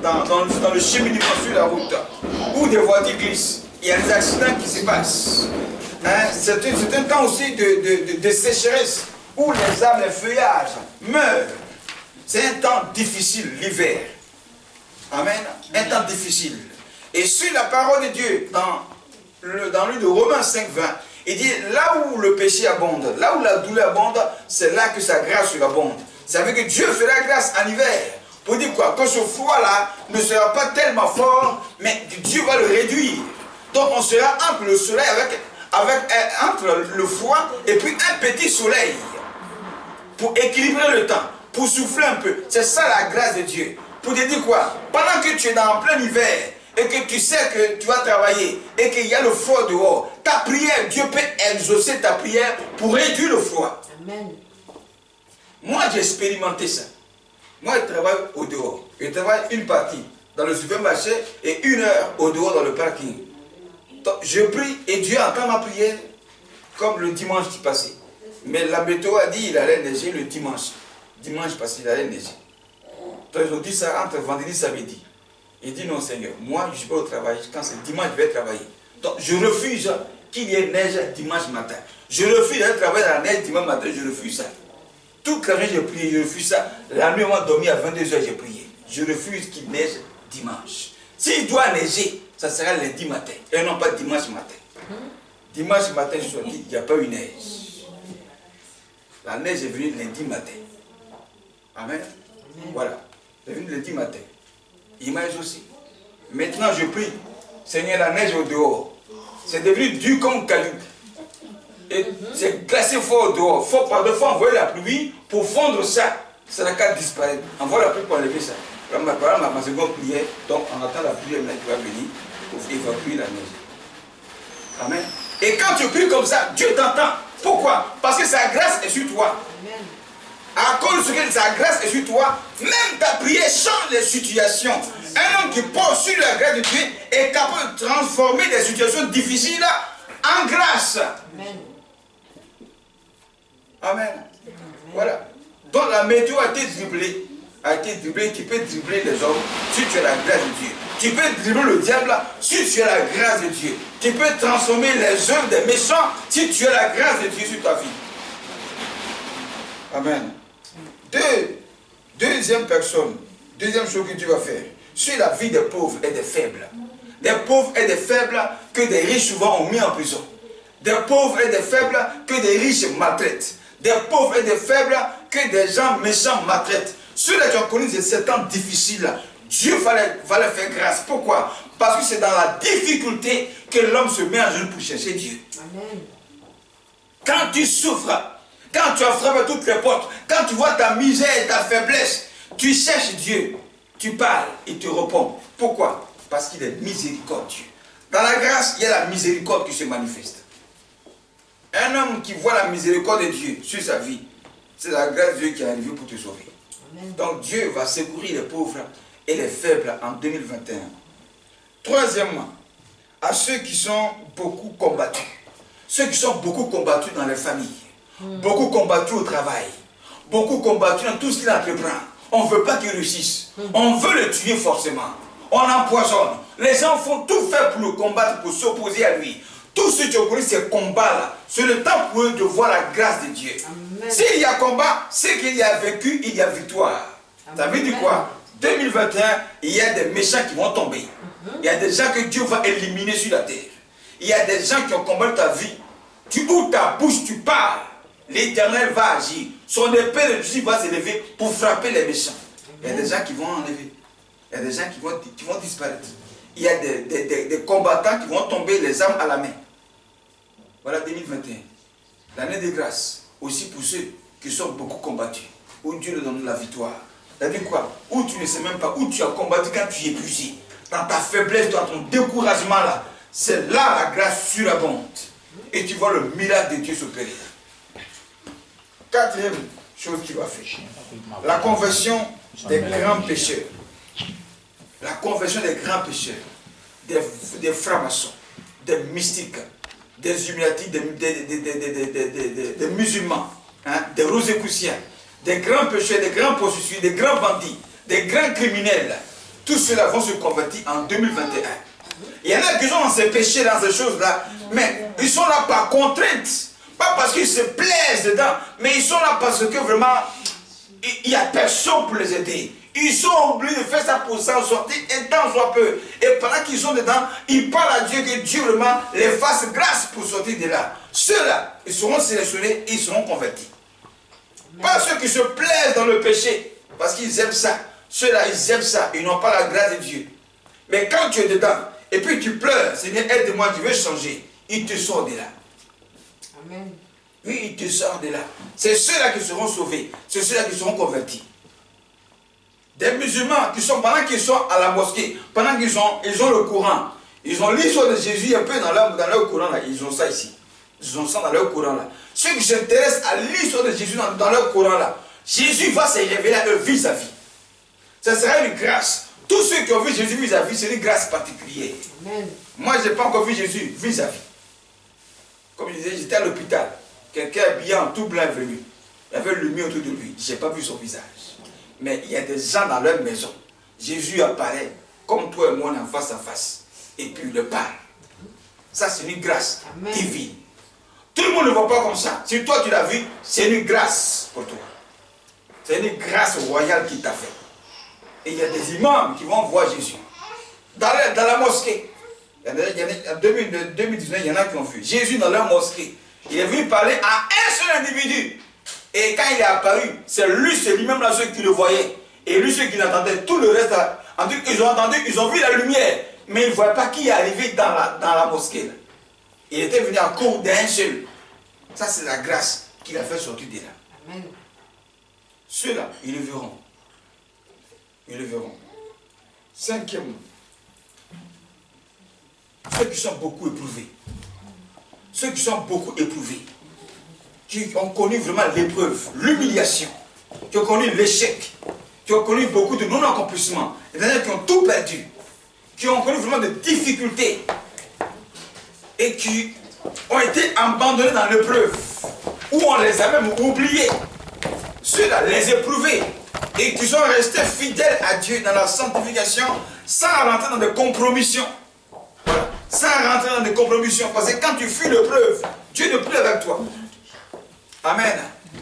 dans le cheminement sur la route, où des voitures glissent, il y a des accidents qui se passent. C'est un temps aussi de sécheresse, où les arbres, les feuillages meurent. C'est un temps difficile, l'hiver. Amen. Un temps difficile. Et sur la parole de Dieu, dans le livre de Romains 5, 20, il dit, là où le péché abonde, là où la douleur abonde, c'est là que sa grâce surabonde. Ça veut dire que Dieu fait la grâce en hiver. Pour dire quoi? Que ce froid-là ne sera pas tellement fort, mais Dieu va le réduire. Donc on sera entre le soleil, entre le froid et puis un petit soleil. Pour équilibrer le temps, pour souffler un peu. C'est ça la grâce de Dieu. Pour te dire quoi? Pendant que tu es en plein hiver, et que tu sais que tu vas travailler, et qu'il y a le froid dehors, ta prière, Dieu peut exaucer ta prière pour réduire le froid. Amen. Moi, j'ai expérimenté ça. Moi, je travaille au dehors. Je travaille une partie dans le supermarché et 1 heure au dehors dans le parking. Donc, je prie et Dieu entend ma prière comme le dimanche qui passait. Mais la météo a dit qu'il allait neiger le dimanche. Dimanche passé, il allait neiger. Donc, ils ont dit ça entre vendredi et samedi. Il dit non Seigneur, moi je suis pas au travail, quand c'est dimanche je vais travailler. Donc je refuse qu'il y ait neige dimanche matin. Je refuse d'aller travailler dans la neige dimanche matin, je refuse ça. Toute la nuit j'ai prié, je refuse ça. La nuit on m'a dormi à 22h, j'ai prié. Je refuse qu'il neige dimanche. S'il doit neiger, ça sera lundi matin et non pas dimanche matin. Dimanche matin je suis sorti, il n'y a pas eu neige. La neige est venue lundi matin. Amen. Voilà. Elle est venue lundi matin. Image aussi. Maintenant je prie. Seigneur, la neige au dehors. C'est devenu dur comme caillou. Et c'est glacé fort au dehors. Faut envoyer la pluie pour fondre ça. Ça n'a qu'à disparaître. Envoie la pluie pour enlever ça. Ma seconde prière. Donc on attend la pluie qui va venir pour évacuer la neige. Amen. Et quand tu pries comme ça, Dieu t'entend. Pourquoi? Parce que sa grâce est sur toi. Amen. À cause de sa grâce est sur toi, même ta prière change les situations. Un homme qui porte sur la grâce de Dieu est capable de transformer des situations difficiles en grâce. Amen. Amen. Voilà. Donc la météo a été dribblée. Tu peux dribbler les hommes si tu as la grâce de Dieu. Tu peux dribbler le diable si tu as la grâce de Dieu. Tu peux transformer les œuvres des méchants si tu as la grâce de Dieu sur ta vie. Amen. Deuxième chose que Dieu va faire, sur la vie des pauvres et des faibles. Des pauvres et des faibles que des riches souvent ont mis en prison. Des pauvres et des faibles que des riches maltraitent. Des pauvres et des faibles que des gens méchants maltraitent. Ceux-là qui ont connu ces temps difficiles, Dieu va leur faire grâce. Pourquoi? Parce que c'est dans la difficulté que l'homme se met à genoux pour chercher Dieu. Amen. Quand tu souffres, quand tu as frappé toutes les portes, quand tu vois ta misère et ta faiblesse, tu cherches Dieu, tu parles et tu réponds. Pourquoi? Parce qu'il est miséricordieux. Dans la grâce, il y a la miséricorde qui se manifeste. Un homme qui voit la miséricorde de Dieu sur sa vie, c'est la grâce de Dieu qui est arrivée pour te sauver. Amen. Donc Dieu va secourir les pauvres et les faibles en 2021. Troisièmement, à ceux qui sont beaucoup combattus. Ceux qui sont beaucoup combattus dans les familles. Beaucoup combattu au travail, beaucoup combattu dans tout ce qu'il entreprend. On ne veut pas qu'il réussisse. On veut le tuer forcément. On l'empoisonne. Les gens font tout faire pour le combattre, pour s'opposer à lui. Tous ceux qui ont connu ces combats-là, c'est le temps pour eux de voir la grâce de Dieu. S'il y a combat, c'est qu'il y a vécu, il y a victoire. Ça veut dire quoi? 2021, il y a des méchants qui vont tomber. Il y a des gens que Dieu va éliminer sur la terre. Il y a des gens qui ont combattu ta vie. Tu ouvres ta bouche, tu parles. L'Éternel va agir. Son épée de Dieu va s'élever pour frapper les méchants. Il y a des gens qui vont enlever. Il y a des gens qui vont disparaître. Il y a des combattants qui vont tomber les armes à la main. Voilà 2021. L'année de grâce. Aussi pour ceux qui sont beaucoup combattus. Où Dieu leur donne la victoire. C'est-à-dire quoi? Où tu ne sais même pas. Où tu as combattu quand tu es épuisé. Dans ta faiblesse, dans ton découragement là. C'est là la grâce surabonde. Et tu vois le miracle de Dieu s'opérer. Quatrième chose qu'il va faire, la conversion des grands pécheurs. La conversion des grands pécheurs, des francs-maçons, des mystiques, des illuminatis, des musulmans, hein, des rosicruciens, des grands pécheurs, des grands prostituées, des grands bandits, des grands criminels. Tous ceux-là vont se convertir en 2021. Il y en a qui sont dans ces péchés, dans ces choses-là, mais ils sont là par contrainte. Pas parce qu'ils se plaisent dedans, mais ils sont là parce que vraiment, il n'y a personne pour les aider. Ils sont obligés de faire ça pour s'en sortir un temps soit peu. Et pendant qu'ils sont dedans, ils parlent à Dieu que Dieu vraiment les fasse grâce pour sortir de là. Ceux-là, ils seront sélectionnés, ils seront convertis. Pas ceux qui se plaisent dans le péché, parce qu'ils aiment ça. Ceux-là, ils aiment ça, ils n'ont pas la grâce de Dieu. Mais quand tu es dedans, et puis tu pleures, Seigneur, aide-moi, tu veux changer, il te sort de là. Amen. Oui, il te sort de là. C'est ceux-là qui seront sauvés. C'est ceux-là qui seront convertis. Des musulmans qui sont, pendant qu'ils sont à la mosquée, pendant qu'ils ont le Coran, ils ont l'histoire de Jésus un peu dans leur Coran là. Ils ont ça ici. Ils ont ça dans leur Coran là. Ceux qui s'intéressent à l'histoire de Jésus dans leur Coran là, Jésus va se révéler à eux vis-à-vis. Ça sera une grâce Tous ceux qui ont vu Jésus vis-à-vis, c'est une grâce particulière. Amen. Moi, je n'ai pas encore vu Jésus vis-à-vis. Comme je disais, j'étais à l'hôpital. Quelqu'un habillé en tout blanc est venu. Il y avait le lumière autour de lui. Je n'ai pas vu son visage. Mais il y a des gens dans leur maison. Jésus apparaît comme toi et moi en face à face. Et puis il le parle. Ça, c'est une grâce divine. Tout le monde ne voit pas comme ça. Si toi tu l'as vu, c'est une grâce pour toi. C'est une grâce royale qui t'a fait. Et il y a des imams qui vont voir Jésus. Dans la mosquée. En 2019, il y en a qui ont vu Jésus dans leur mosquée. Il est venu parler à un seul individu. Et quand il est apparu, c'est lui-même là ceux qui le voyaient. Et lui, ceux qui l'entendaient, tout le reste, ils ont entendu, ils ont vu la lumière. Mais ils ne voyaient pas qui est arrivé dans la mosquée. Là. Il était venu en cours d'un seul. Ça, c'est la grâce qu'il a fait sortir de là. Amen. Ceux-là, ils le verront. Ils le verront. Cinquièmement, ceux qui sont beaucoup éprouvés. Ceux qui sont beaucoup éprouvés. Qui ont connu vraiment l'épreuve, l'humiliation. Qui ont connu l'échec. Qui ont connu beaucoup de non-accomplissements. Et d'ailleurs, qui ont tout perdu. Qui ont connu vraiment des difficultés. Et qui ont été abandonnés dans l'épreuve. Ou on les a même oubliés. Ceux-là, les éprouvés. Et qui sont restés fidèles à Dieu dans la sanctification sans rentrer dans des compromissions. Voilà. Sans rentrer dans des compromissions. Parce que quand tu fuis l'épreuve, Dieu n'est plus avec toi. Amen.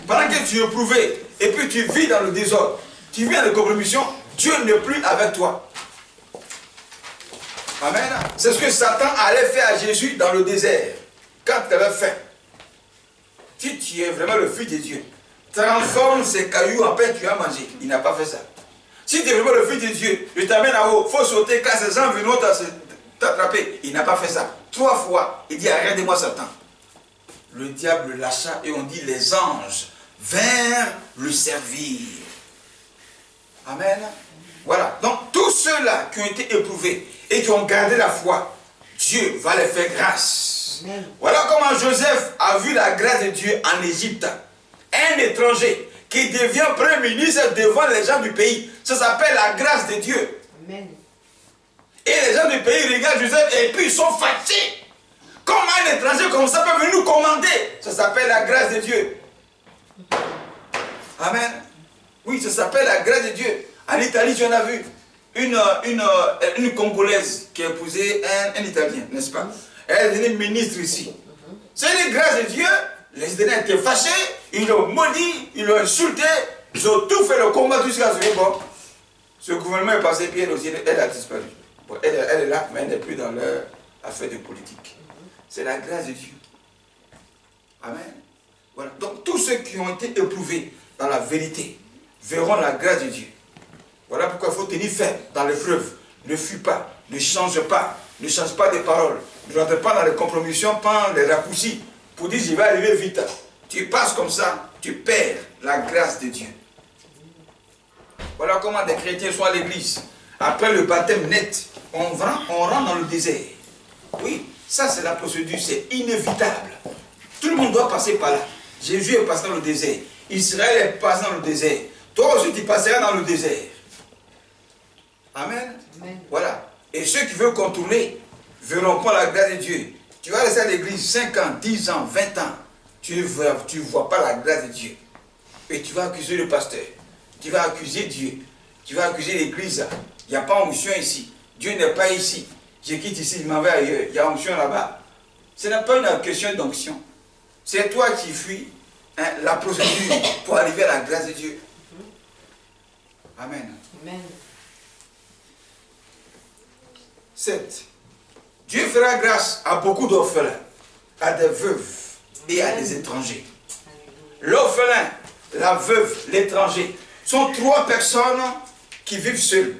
Pendant que tu es éprouvé et puis tu vis dans le désordre, tu vis dans les compromissions, Dieu n'est plus avec toi. Amen. C'est ce que Satan allait faire à Jésus dans le désert. Quand il avait faim. Si tu es vraiment le fils de Dieu, transforme ces cailloux en pain, tu as mangé. Il n'a pas fait ça. Si tu es vraiment le fils de Dieu, je t'amène en haut, il faut sauter quand ces gens viendront t'attraper. Il n'a pas fait ça. 3 fois, il dit arrête de moi Satan. Le diable lâcha et on dit les anges vinrent le servir. Amen. Voilà. Donc tous ceux-là qui ont été éprouvés et qui ont gardé la foi, Dieu va les faire grâce. Amen. Voilà comment Joseph a vu la grâce de Dieu en Égypte. Un étranger qui devient premier ministre devant les gens du pays. Ça s'appelle la grâce de Dieu. Amen. Et les gens du pays regardent Joseph et puis ils sont fâchés. Comment un étranger comme ça peut venir nous commander? Ça s'appelle la grâce de Dieu. Amen. Oui, ça s'appelle la grâce de Dieu. En Italie, j'en ai vu une Congolaise qui a épousé un Italien, n'est-ce pas? Elle est devenue ministre ici. C'est une grâce de Dieu. Les Italiens étaient fâchés, ils l'ont maudit, ils l'ont insulté, ils ont tout fait le combat jusqu'à ce que bon, ce gouvernement est passé, puis elle a disparu. Bon, elle est là, mais elle n'est plus dans leur affaire de politique. C'est la grâce de Dieu. Amen. Voilà. Donc tous ceux qui ont été éprouvés dans la vérité verront la grâce de Dieu. Voilà pourquoi il faut tenir ferme dans l'épreuve. Ne fuis pas, ne change pas de paroles. Ne rentre pas dans les compromissions, pas les raccourcis. Pour dire je vais arriver vite. Tu passes comme ça, tu perds la grâce de Dieu. Voilà comment des chrétiens sont à l'église. Après le baptême net, on rentre dans le désert. Oui, ça c'est la procédure, c'est inévitable. Tout le monde doit passer par là. Jésus est passé dans le désert. Israël est passé dans le désert. Toi aussi tu passeras dans le désert. Amen. Amen. Voilà. Et ceux qui veulent contourner verront pas la grâce de Dieu. Tu vas rester à l'église 5 ans, 10 ans, 20 ans. Tu ne vois pas la grâce de Dieu. Et tu vas accuser le pasteur. Tu vas accuser Dieu. Tu vas accuser l'église. Il n'y a pas onction ici. Dieu n'est pas ici. Je quitte ici, je m'en vais ailleurs. Il y a onction là-bas. Ce n'est pas une question d'onction. C'est toi qui fuis la procédure pour arriver à la grâce de Dieu. Amen. Amen. 7. Dieu fera grâce à beaucoup d'orphelins, à des veuves et à des étrangers. L'orphelin, la veuve, l'étranger sont 3 personnes qui vivent seules.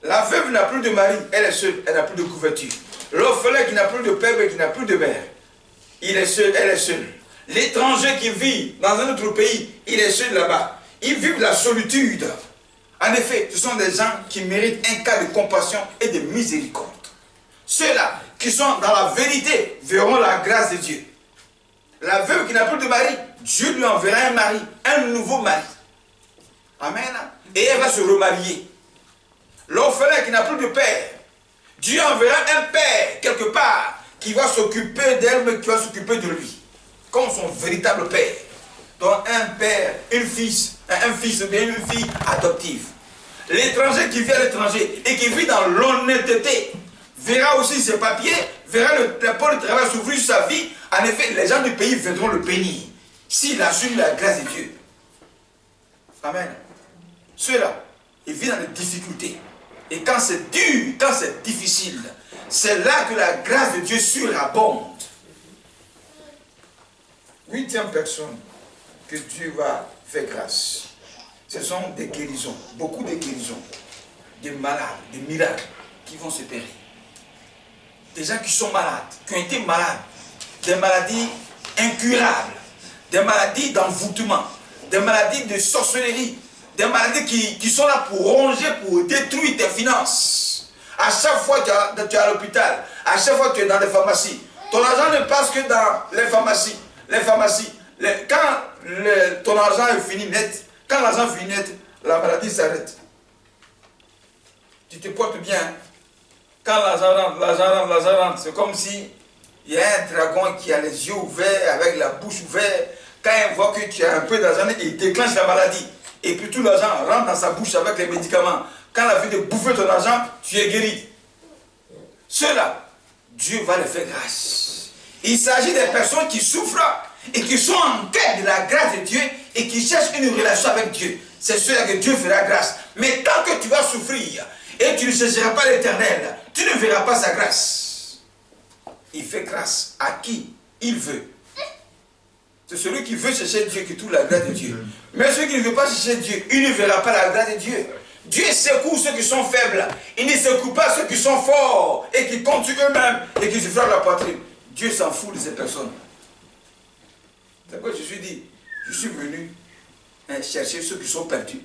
La veuve n'a plus de mari, elle est seule, elle n'a plus de couverture. L'orphelin qui n'a plus de père et qui n'a plus de mère, il est seul, elle est seule. L'étranger qui vit dans un autre pays, il est seul là-bas. Ils vivent la solitude. En effet, ce sont des gens qui méritent un cas de compassion et de miséricorde. Ceux-là qui sont dans la vérité verront la grâce de Dieu. La veuve qui n'a plus de mari, Dieu lui enverra un mari, un nouveau mari. Amen. Et elle va se remarier. L'orphelin qui n'a plus de père, Dieu enverra un père quelque part qui va s'occuper d'elle, mais qui va s'occuper de lui, comme son véritable père. Donc un père, un fils ou bien une fille adoptive. L'étranger qui vit à l'étranger et qui vit dans l'honnêteté verra aussi ses papiers, verra le pôle de travail s'ouvrir sur sa vie. En effet, les gens du pays viendront le bénir s'il assume la grâce de Dieu. Amen. Ceux-là, ils vivent dans les difficultés. Et quand c'est dur, quand c'est difficile, c'est là que la grâce de Dieu surabonde. 8e personne que Dieu va faire grâce. Ce sont des guérisons, beaucoup de guérisons, des malades, des miracles qui vont se périr. Des gens qui sont malades, qui ont été malades, des maladies incurables, des maladies d'envoûtement, des maladies de sorcellerie, des maladies qui sont là pour ronger, pour détruire tes finances. À chaque fois que tu es à l'hôpital, à chaque fois que tu es dans les pharmacies, ton argent ne passe que dans les pharmacies. Quand ton argent est fini net, quand l'argent finit net, la maladie s'arrête. Tu te portes bien. Quand l'argent rentre, c'est comme si il y a un dragon qui a les yeux ouverts, avec la bouche ouverte. Quand il voit que tu as un peu d'argent, il déclenche la maladie. Et puis tout l'argent rentre dans sa bouche avec les médicaments. Quand la vie de bouffer ton argent, tu es guéri. Ceux-là, Dieu va les faire grâce. Il s'agit des personnes qui souffrent et qui sont en quête de la grâce de Dieu et qui cherchent une relation avec Dieu. C'est ceux-là que Dieu fera grâce. Mais tant que tu vas souffrir et tu ne chercheras pas l'Éternel, tu ne verras pas sa grâce. Il fait grâce à qui il veut. C'est celui qui veut chercher Dieu qui trouve la grâce de Dieu. Mais celui qui ne veut pas chercher Dieu, il ne verra pas la grâce de Dieu. Dieu secoue ceux qui sont faibles. Il ne secoue pas ceux qui sont forts et qui comptent sur eux-mêmes et qui se frappent la poitrine. Dieu s'en fout de ces personnes. C'est pourquoi je suis venu chercher ceux qui sont perdus.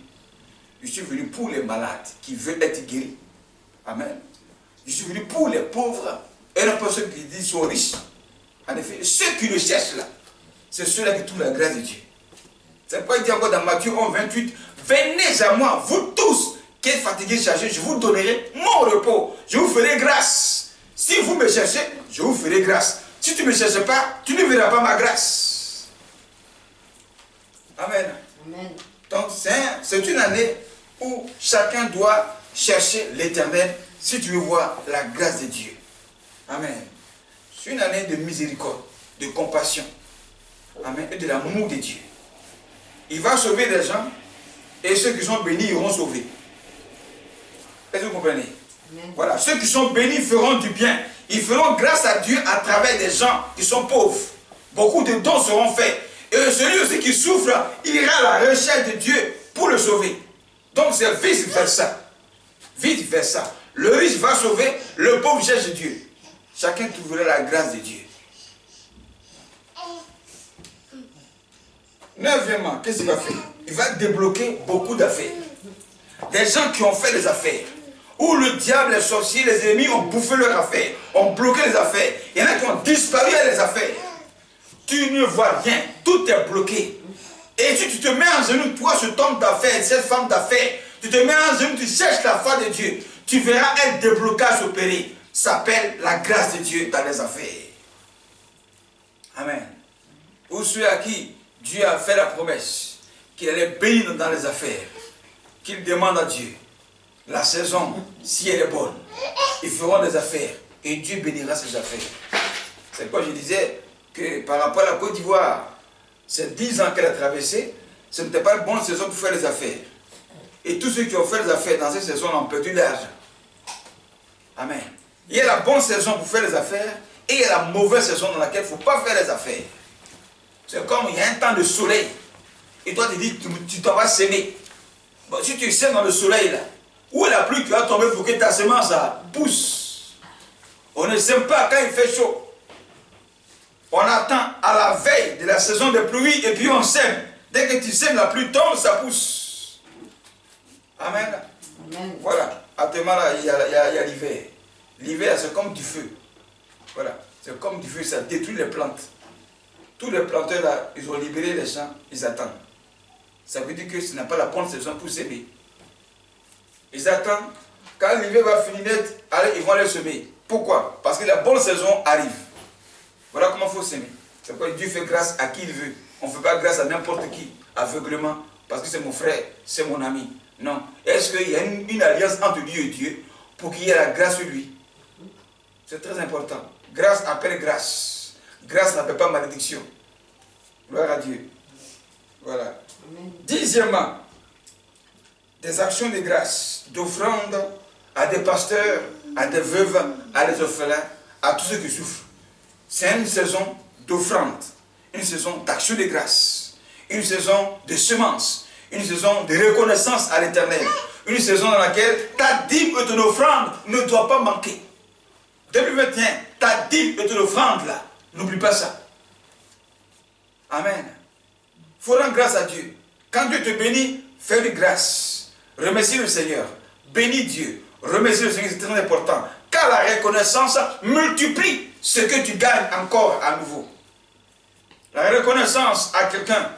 Je suis venu pour les malades qui veulent être guéris. Amen. Je suis venu pour les pauvres et non pas ceux qui disent qu'ils sont riches. En effet, ceux qui le cherchent là, c'est ceux-là qui trouvent la grâce de Dieu. C'est pourquoi il dit encore dans Matthieu 11, 28, venez à moi, vous tous qui êtes fatigués, chargés, je vous donnerai mon repos. Je vous ferai grâce. Si vous me cherchez, je vous ferai grâce. Si tu ne me cherches pas, tu ne verras pas ma grâce. Amen. Amen. Donc c'est une année où chacun doit chercher l'Éternel si tu veux voir la grâce de Dieu. Amen. C'est une année de miséricorde, de compassion. Amen. Et de l'amour de Dieu. Il va sauver des gens et ceux qui sont bénis iront sauver. Est-ce que vous comprenez? Amen. Voilà. Ceux qui sont bénis feront du bien. Ils feront grâce à Dieu à travers des gens qui sont pauvres. Beaucoup de dons seront faits. Et celui aussi qui souffre ira à la recherche de Dieu pour le sauver. Donc c'est vice versa. Vice versa. Le riche va sauver, le pauvre cherche Dieu. Chacun trouvera la grâce de Dieu. Neuvièmement, qu'est-ce qu'il va faire? Il va débloquer beaucoup d'affaires. Des gens qui ont fait des affaires. Où le diable, les sorciers, les ennemis ont bouffé leurs affaires. Ont bloqué les affaires. Il y en a qui ont disparu à les affaires. Tu ne vois rien. Tout est bloqué. Et si tu te mets en genoux, toi, cet homme d'affaires, cette femme d'affaires, tu te mets en genoux, tu cherches la foi de Dieu. Tu verras un déblocage opérer. Ça s'appelle la grâce de Dieu dans les affaires. Amen. Ou ceux à qui Dieu a fait la promesse qu'il allait bénir dans les affaires, qu'ils demandent à Dieu la saison, si elle est bonne, ils feront des affaires et Dieu bénira ces affaires. C'est pourquoi je disais que par rapport à la Côte d'Ivoire, c'est 10 ans qu'elle a traversé, ce n'était pas une bonne saison pour faire les affaires. Et tous ceux qui ont fait les affaires dans cette saison ont perdu l'argent. Amen. Il y a la bonne saison pour faire les affaires et il y a la mauvaise saison dans laquelle il ne faut pas faire les affaires. C'est comme il y a un temps de soleil. Et toi tu dis tu t'en vas s'aimer. Bon, si tu sèmes dans le soleil là, où est la pluie qui va tomber pour que ta semence pousse? On ne sème pas quand il fait chaud. On attend à la veille de la saison de pluie et puis on sème. Dès que tu sèmes, la pluie tombe, ça pousse. Amen. Amen. Voilà. Actuellement là, il y a l'hiver. L'hiver c'est comme du feu. Voilà. C'est comme du feu, ça détruit les plantes. Tous les planteurs là, ils ont libéré les champs, ils attendent. Ça veut dire que ce n'est pas la bonne saison pour s'aimer. Ils attendent Quand l'hiver va finir net, allez, ils vont aller semer. Pourquoi? Parce que la bonne saison arrive. Voilà comment il faut s'aimer. C'est pourquoi Dieu fait grâce à qui il veut. On ne fait pas grâce à n'importe qui, aveuglement, parce que c'est mon frère, c'est mon ami. Non. Est-ce qu'il y a une alliance entre Dieu et Dieu pour qu'il y ait la grâce sur lui? C'est très important. Grâce appelle grâce. Grâce n'appelle pas malédiction. Gloire à Dieu. Voilà. Dixièmement, des actions de grâce, d'offrande à des pasteurs, à des veuves, à des orphelins, à tous ceux qui souffrent. C'est une saison d'offrande, une saison d'action de grâce, une saison de semences, une saison de reconnaissance à l'Éternel, une saison dans laquelle ta dîme et ton offrande ne doivent pas manquer. 2021, ta dîme et ton offrande là, n'oublie pas ça. Amen. Il faut rendre grâce à Dieu. Quand Dieu te bénit, fais de grâce. Remercie le Seigneur. Bénis Dieu. Remercie le Seigneur, c'est très important. Car la reconnaissance multiplie ce que tu gagnes encore à nouveau. La reconnaissance à quelqu'un,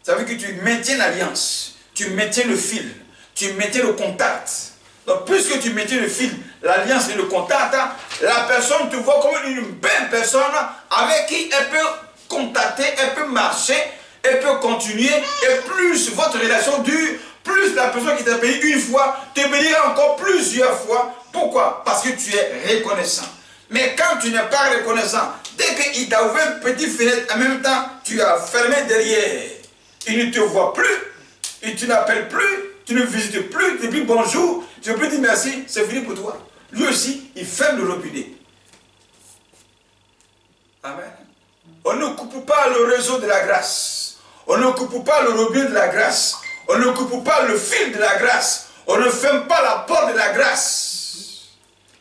ça veut dire que tu maintiens l'alliance, tu maintiens le fil, tu maintiens le contact. Donc, puisque tu maintiens le fil, l'alliance et le contact, la personne te voit comme une belle personne avec qui elle peut contacter, elle peut marcher, elle peut continuer. Et plus votre relation dure, plus la personne qui t'a payé une fois te bénira encore plusieurs fois. Pourquoi? Parce que tu es reconnaissant. Mais quand tu n'es pas reconnaissant, dès qu'il t'a ouvert une petite fenêtre, en même temps, tu as fermé derrière. Il ne te voit plus, et tu n'appelles plus, tu ne visites plus, tu dis bonjour, tu peux dire merci, c'est fini pour toi. Lui aussi, il ferme le robinet. Amen. On ne coupe pas le réseau de la grâce. On ne coupe pas le robinet de la grâce. On ne coupe pas le fil de la grâce. On ne ferme pas la porte de la grâce.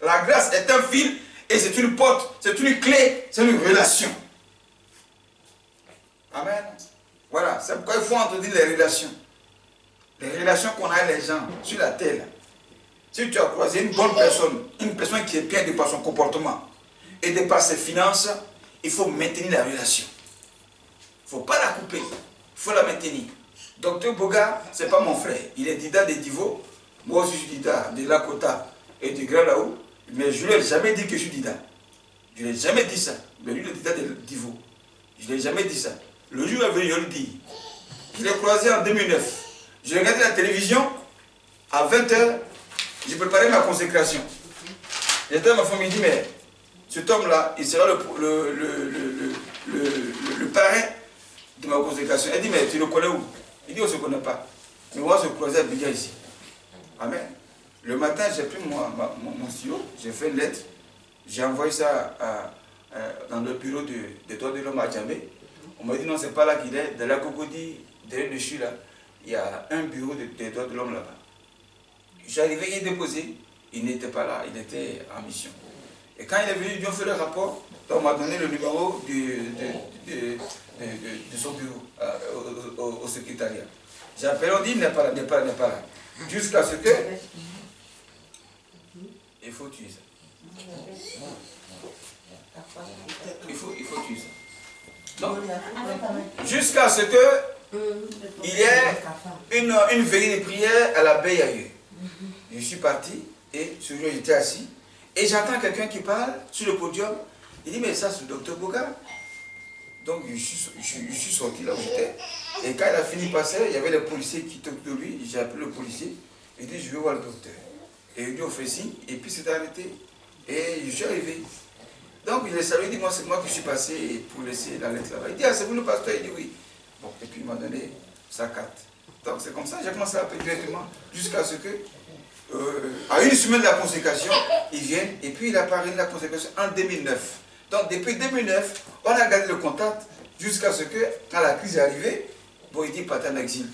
La grâce est un fil et c'est une porte, c'est une clé, c'est une relation. Amen. Voilà, c'est pourquoi il faut entendre les relations. Les relations qu'on a avec les gens sur la terre. Si tu as croisé une bonne personne, une personne qui est bien de par son comportement et de par ses finances, il faut maintenir la relation. Il ne faut pas la couper, il faut la maintenir. Docteur Boga, ce n'est pas mon frère. Il est Dida de Divo. Moi aussi, je suis Dida de Lakota et du Grand Laou. Mais je ne lui ai jamais dit que je suis Dida. Je ne lui ai jamais dit ça. Mais lui, il est Dida de Divo. Je ne lui ai jamais dit ça. Le jour est venu, je lui dis. Je l'ai croisé en 2009. J'ai regardé la télévision. À 20 h, j'ai préparé ma consécration. J'étais à ma famille, il dit, mais cet homme-là, il sera le parrain de ma consécration. Elle dit, mais tu le connais où? Il dit, on ne se connaît pas. Mais moi, je croisais à Bidia ici. Amen. Le matin, j'ai pris mon stylo, j'ai fait une lettre, j'ai envoyé ça dans le bureau de Droits de l'Homme à Djamé. On m'a dit, non, c'est pas là qu'il est. De la Cocody, derrière le CHU, là, il y a un bureau de Droits de l'Homme là-bas. Je suis arrivé, il est déposé, il n'était pas là, il était en mission. Et quand il est venu, ils ont fait le rapport, donc on m'a donné le numéro de son bureau au secrétariat. J'ai appelé, on dit, il n'est pas là, n'est pas là. Jusqu'à ce que... Il faut tuer ça. Il faut tuer ça. Donc, jusqu'à ce que il y ait une veillée de prière à la baie ailleurs. Je suis parti et ce jour j'étais assis et j'entends quelqu'un qui parle sur le podium. Il dit, mais ça c'est le docteur Boga. Donc je suis sorti là où j'étais. Et quand il a fini de passer, il y avait les policiers qui étaient de lui. J'ai appelé le policier. Il dit, je veux voir le docteur. Et il dit, on fait signe. Et puis c'est arrêté. Et je suis arrivé. Donc il a dit, moi c'est moi qui suis passé pour laisser la lettre là-bas. Il dit, ah c'est vous le pasteur? Il dit oui. Bon, et puis il m'a donné sa carte. Donc c'est comme ça, j'ai commencé à appeler directement jusqu'à ce que, à une semaine de la consécration, il vienne et puis il a parlé de la consécration en 2009. Donc depuis 2009, on a gardé le contact jusqu'à ce que, quand la crise est arrivée, bon, il dit partir en exil,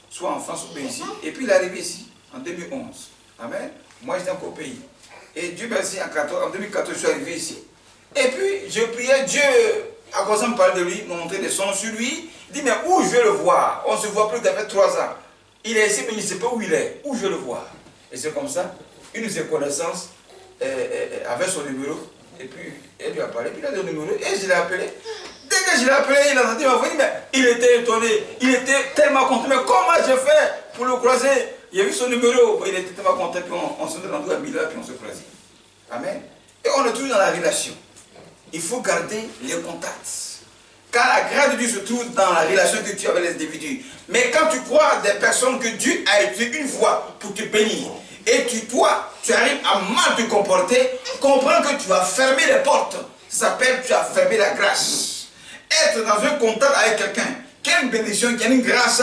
soit en France ou bien ici, et puis il est arrivé ici en 2011. Amen. Moi j'étais encore au pays. Et Dieu merci, en 2014, je suis arrivé ici. Et puis je priais Dieu, à cause de me parler de lui, me montrer des sons sur lui. Il dit, mais où je vais le voir? On ne se voit plus depuis 3 ans. Il est ici, mais il ne sait pas où il est. Où je vais le voir? Et c'est comme ça, une de ses connaissances avait son numéro. Et puis, elle lui a parlé, puis il a donné le numéro. Et je l'ai appelé. Dès que je l'ai appelé, il a entendu ma voix. Mais il était étonné. Il était tellement content. Mais comment j'ai fait pour le croiser Il a vu son numéro, il était tellement content, puis on se rendait à Mila, puis on se choisit. Amen. Et on est toujours dans la relation. Il faut garder les contacts. Car la grâce de Dieu se trouve dans la relation que tu as avec les individus. Mais quand tu crois des personnes que Dieu a utilisées une fois pour te bénir, et toi, tu arrives à mal te comporter, comprends que tu vas fermer les portes. Ça s'appelle tu as fermé la grâce. Être dans un contact avec quelqu'un, quelle bénédiction, quelle une grâce.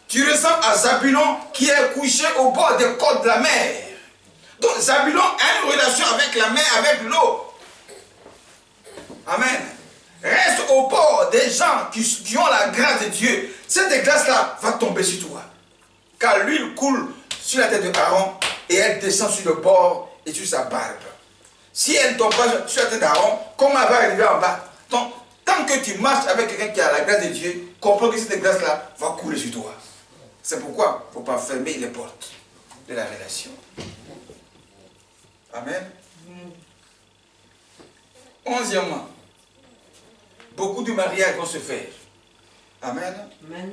Tu ressembles à Zabulon qui est couché au bord des côtes de la mer. Donc Zabulon a une relation avec la mer, avec l'eau. Amen. Reste au bord des gens qui ont la grâce de Dieu. Cette grâce-là va tomber sur toi. Car l'huile coule sur la tête de Aaron et elle descend sur le bord et sur sa barbe. Si elle ne tombe pas sur la tête d'Aaron, comment elle va arriver en bas? Donc, tant que tu marches avec quelqu'un qui a la grâce de Dieu, comprends que cette grâce-là va couler sur toi. C'est pourquoi il ne faut pas fermer les portes de la relation. Amen. 11e, beaucoup de mariages vont se faire. Amen. Amen.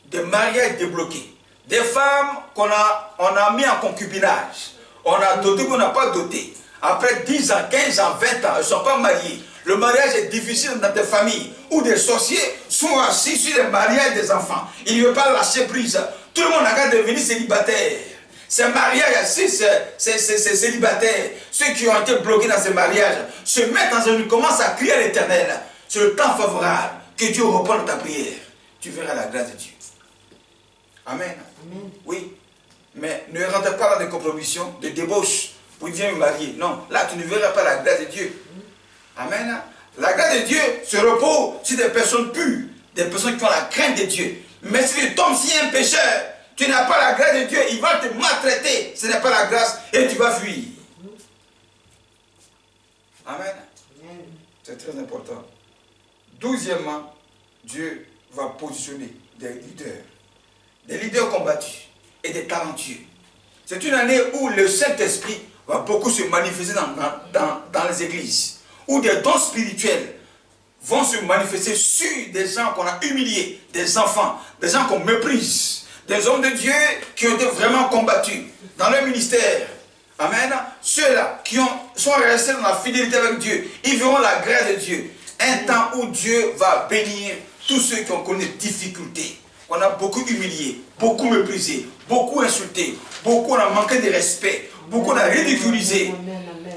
Des mariages débloqués. Des femmes qu'on a mis en concubinage. On a doté, qu'on n'a pas doté. Après 10 ans, 15 ans, 20 ans, elles ne sont pas mariées. Le mariage est difficile dans des familles où des sorciers sont assis sur les mariages des enfants. Ils ne veulent pas lâcher prise. Tout le monde a qu'à devenir célibataire. Ces mariages, ces célibataires, ceux qui ont été bloqués dans ces mariages, se mettent dans un lieu, commencent à crier à l'Éternel. C'est le temps favorable que Dieu reprenne ta prière. Tu verras la grâce de Dieu. Amen. Amen. Oui. Mais ne rentre pas dans des compromissions, de débauche pour dire me marier. Non, là tu ne verras pas la grâce de Dieu. Amen. La grâce de Dieu se repose sur des personnes pures, des personnes qui ont la crainte de Dieu. Mais si tu tombes sur un pécheur, tu n'as pas la grâce de Dieu, il va te maltraiter. Ce n'est pas la grâce et tu vas fuir. Amen. C'est très important. 12e, Dieu va positionner des leaders combattus et des talentueux. C'est une année où le Saint-Esprit va beaucoup se manifester dans les églises, où des dons spirituels vont se manifester sur des gens qu'on a humiliés, des enfants, des gens qu'on méprise, des hommes de Dieu qui ont été vraiment combattus dans leur ministère. Amen. Ceux-là qui sont restés dans la fidélité avec Dieu, ils verront la grâce de Dieu. Un temps où Dieu va bénir tous ceux qui ont connu des difficultés. On a beaucoup humilié, beaucoup méprisé, beaucoup insulté, beaucoup on a manqué de respect, beaucoup on a ridiculisé.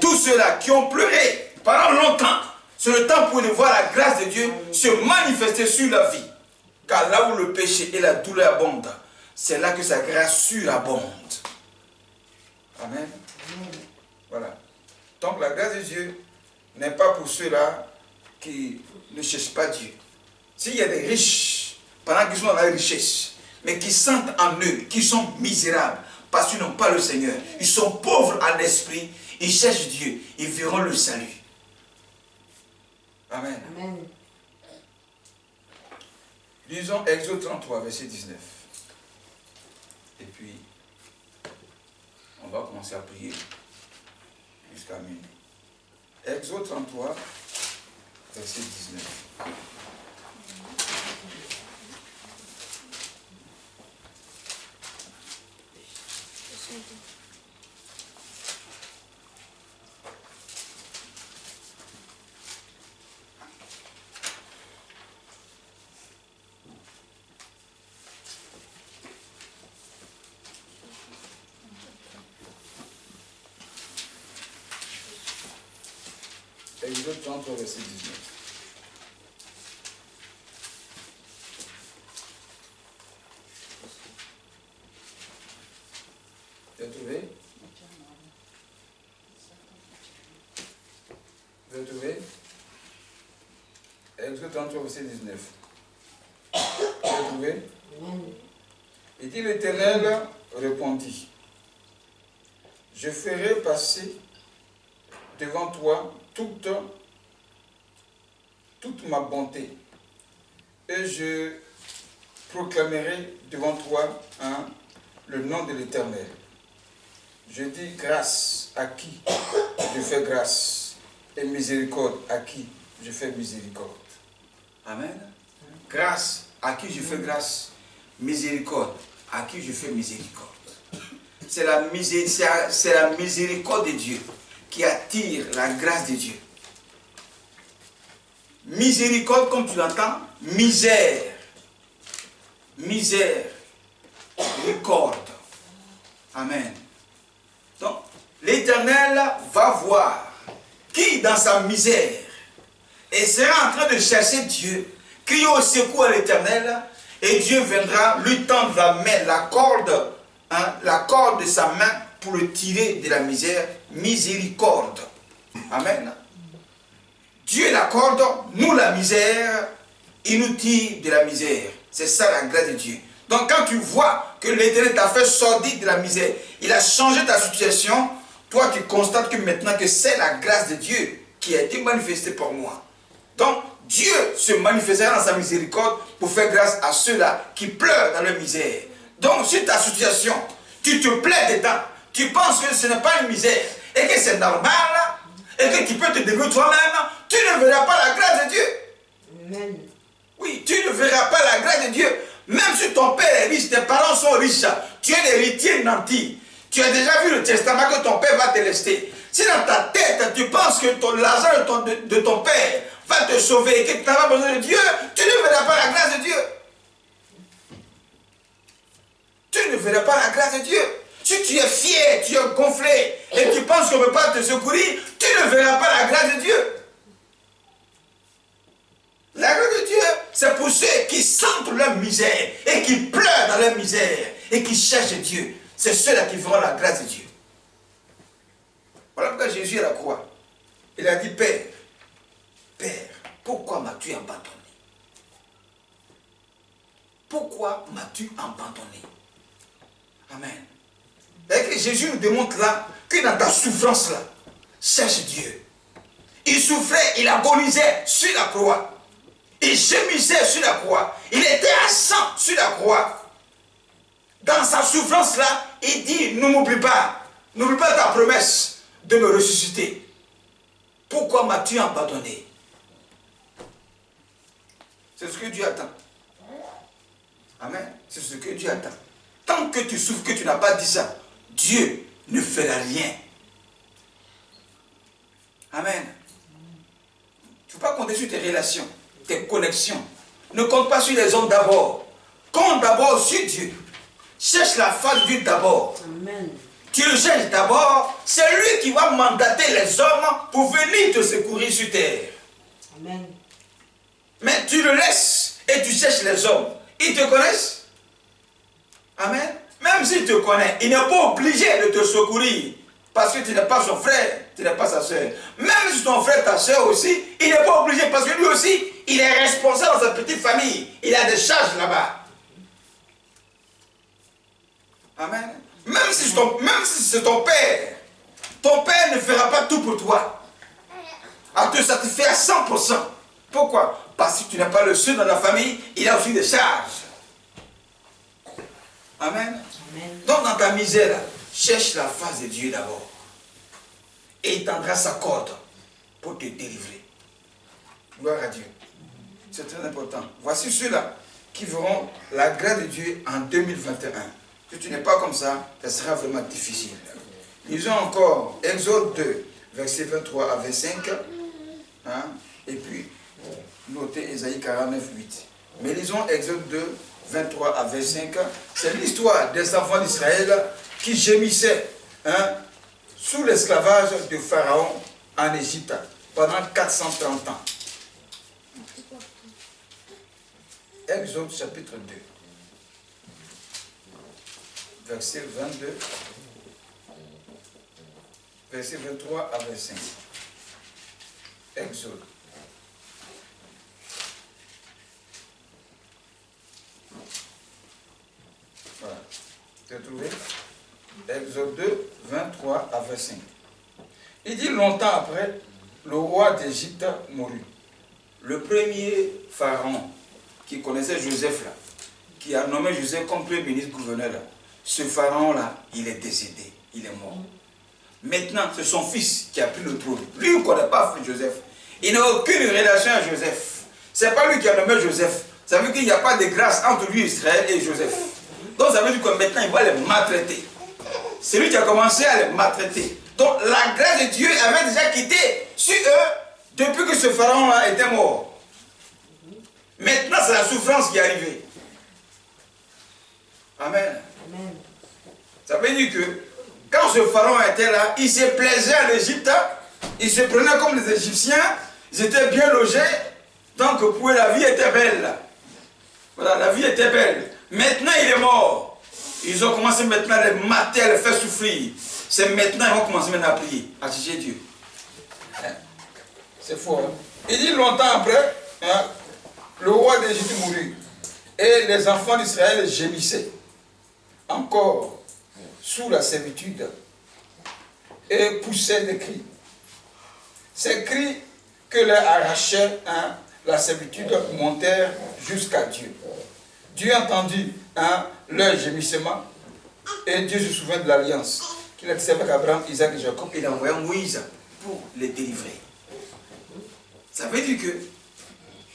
Tous ceux-là qui ont pleuré pendant longtemps, c'est le temps pour de voir la grâce de Dieu se manifester sur la vie. Car là où le péché et la douleur abondent, c'est là que sa grâce surabonde. Amen. Voilà. Donc la grâce de Dieu n'est pas pour ceux-là qui ne cherchent pas Dieu. S'il y a des riches, pendant qu'ils sont dans la richesse, mais qui sentent en eux qu'ils sont misérables, parce qu'ils n'ont pas le Seigneur, ils sont pauvres en esprit, ils cherchent Dieu, ils verront le salut. Amen. Amen. Lisons Exode 33, verset 19. Et puis, on va commencer à prier jusqu'à minuit. Exode 33, verset 19. Exode 33, verset 19. Tu as trouvé? Vous avez trouvé? Exode 33, verset 19. Tu as trouvé? Et dit l'Éternel répondit, je ferai passer devant toi toute ma bonté, et je proclamerai devant toi le nom de l'Éternel. Je dis grâce à qui je fais grâce, et miséricorde à qui je fais miséricorde. Amen. Grâce à qui je fais grâce, miséricorde à qui je fais miséricorde. c'est la miséricorde de Dieu qui attire la grâce de Dieu. Miséricorde, comme tu l'entends, misère. Misère. Miséricorde. Amen. Donc, l'Éternel va voir qui, dans sa misère, et sera en train de chercher Dieu, crier au secours à l'Éternel, et Dieu viendra lui tendre la main, la corde de sa main pour le tirer de la misère. Miséricorde. Amen. Dieu la corde, nous la misère, il nous tire de la misère. C'est ça la grâce de Dieu. Donc quand tu vois que l'Éternel t'a fait sortir de la misère, il a changé ta situation, toi tu constates que maintenant que c'est la grâce de Dieu qui a été manifestée pour moi. Donc Dieu se manifestera dans sa miséricorde pour faire grâce à ceux-là qui pleurent dans leur misère. Donc sur ta situation, tu te plais dedans, tu penses que ce n'est pas une misère et que c'est normal et que tu peux te débrouiller toi-même, tu ne verras pas la grâce de Dieu. Amen. Oui, tu ne verras pas la grâce de Dieu. Même si ton père est riche, tes parents sont riches, tu es l'héritier nanti. Tu as déjà vu le testament que ton père va te laisser. Si dans ta tête, tu penses que l'argent de ton père va te sauver et que tu n'as pas besoin de Dieu, tu ne verras pas la grâce de Dieu. Tu ne verras pas la grâce de Dieu. Si tu es fier, tu es gonflé et tu penses qu'on ne peut pas te secourir, tu ne verras pas la grâce de Dieu. La grâce de Dieu, c'est pour ceux qui sentent leur misère et qui pleurent dans leur misère et qui cherchent Dieu. C'est ceux-là qui verront la grâce de Dieu. Voilà pourquoi Jésus est à la croix. Il a dit, Père, Père, pourquoi m'as-tu abandonné? Pourquoi m'as-tu abandonné? Amen. Et que Jésus nous démontre là que dans ta souffrance là, cherche Dieu. Il souffrait, il agonisait sur la croix. Il gémissait sur la croix. Il était à 100 sur la croix. Dans sa souffrance là, il dit, ne m'oublie pas. N'oublie pas ta promesse de me ressusciter. Pourquoi m'as-tu abandonné? C'est ce que Dieu attend. Amen. C'est ce que Dieu attend. Tant que tu souffres, que tu n'as pas dit ça, Dieu ne fera rien. Amen. Tu ne peux pas compter sur tes relations, tes connexions. Ne compte pas sur les hommes d'abord. Compte d'abord sur Dieu. Cherche la face de Dieu d'abord. Amen. Tu le cherches d'abord, c'est lui qui va mandater les hommes pour venir te secourir sur terre. Amen. Mais tu le laisses et tu cherches les hommes. Ils te connaissent? Amen. Même s'il te connaît, il n'est pas obligé de te secourir. Parce que tu n'es pas son frère, tu n'es pas sa soeur. Même si ton frère, ta soeur aussi, il n'est pas obligé parce que lui aussi, il est responsable dans sa petite famille. Il a des charges là-bas. Amen. Même si c'est ton père ne fera pas tout pour toi. À te satisfaire à 100%. Pourquoi? Parce que tu n'es pas le seul dans la famille, il a aussi des charges. Amen. Amen. Donc dans ta misère, cherche la face de Dieu d'abord. Et il tendra sa corde pour te délivrer. Gloire à Dieu. C'est très important. Voici ceux-là qui verront la grâce de Dieu en 2021. Si tu n'es pas comme ça, ça sera vraiment difficile. Lisons encore Exode 2, versets 23 à 25. Hein, et puis, notez Ésaïe 49, 8. Mais lisons Exode 2, 23 à 25. C'est l'histoire des enfants d'Israël qui gémissaient sous l'esclavage de Pharaon en Égypte pendant 430 ans. Exode chapitre 2. Verset 22, verset 23 à 25. Exode. Voilà. Tu as trouvé? Exode 2, 23 à 25. Il dit longtemps après, le roi d'Égypte mourut. Le premier pharaon qui connaissait Joseph là, qui a nommé Joseph comme premier ministre gouverneur là, ce pharaon-là, il est décédé, il est mort. Maintenant, c'est son fils qui a pris le trône. Lui, il ne connaît pas Joseph. Il n'a aucune relation à Joseph. Ce n'est pas lui qui a nommé Joseph. Ça veut dire qu'il n'y a pas de grâce entre lui, Israël, et Joseph. Donc ça veut dire que maintenant, il va les maltraiter. c'est lui qui a commencé à les maltraiter. Donc la grâce de Dieu avait déjà quitté sur eux depuis que ce pharaon-là était mort. Maintenant, c'est la souffrance qui est arrivée. Amen. Amen. Ça veut dire que quand ce pharaon était là, il se plaisait à l'Égypte, il se prenait comme les Égyptiens, ils étaient bien logés, donc pour eux, la vie était belle. Voilà, la vie était belle. Maintenant, il est mort. Ils ont commencé maintenant à les mater, à les faire souffrir. C'est maintenant qu'ils vont commencer maintenant à prier, à chercher Dieu. C'est fort. Hein? Il dit longtemps après, hein, le roi d'Égypte mourut. Et les enfants d'Israël gémissaient encore sous la servitude et poussaient des cris. Ces cris que leur arrachait hein, la servitude montèrent jusqu'à Dieu. Dieu entendit hein, leur gémissement et Dieu se souvint de l'alliance qu'il a tissée avec Abraham, Isaac et Jacob. Il a envoyé Moïse pour les délivrer. Ça veut dire que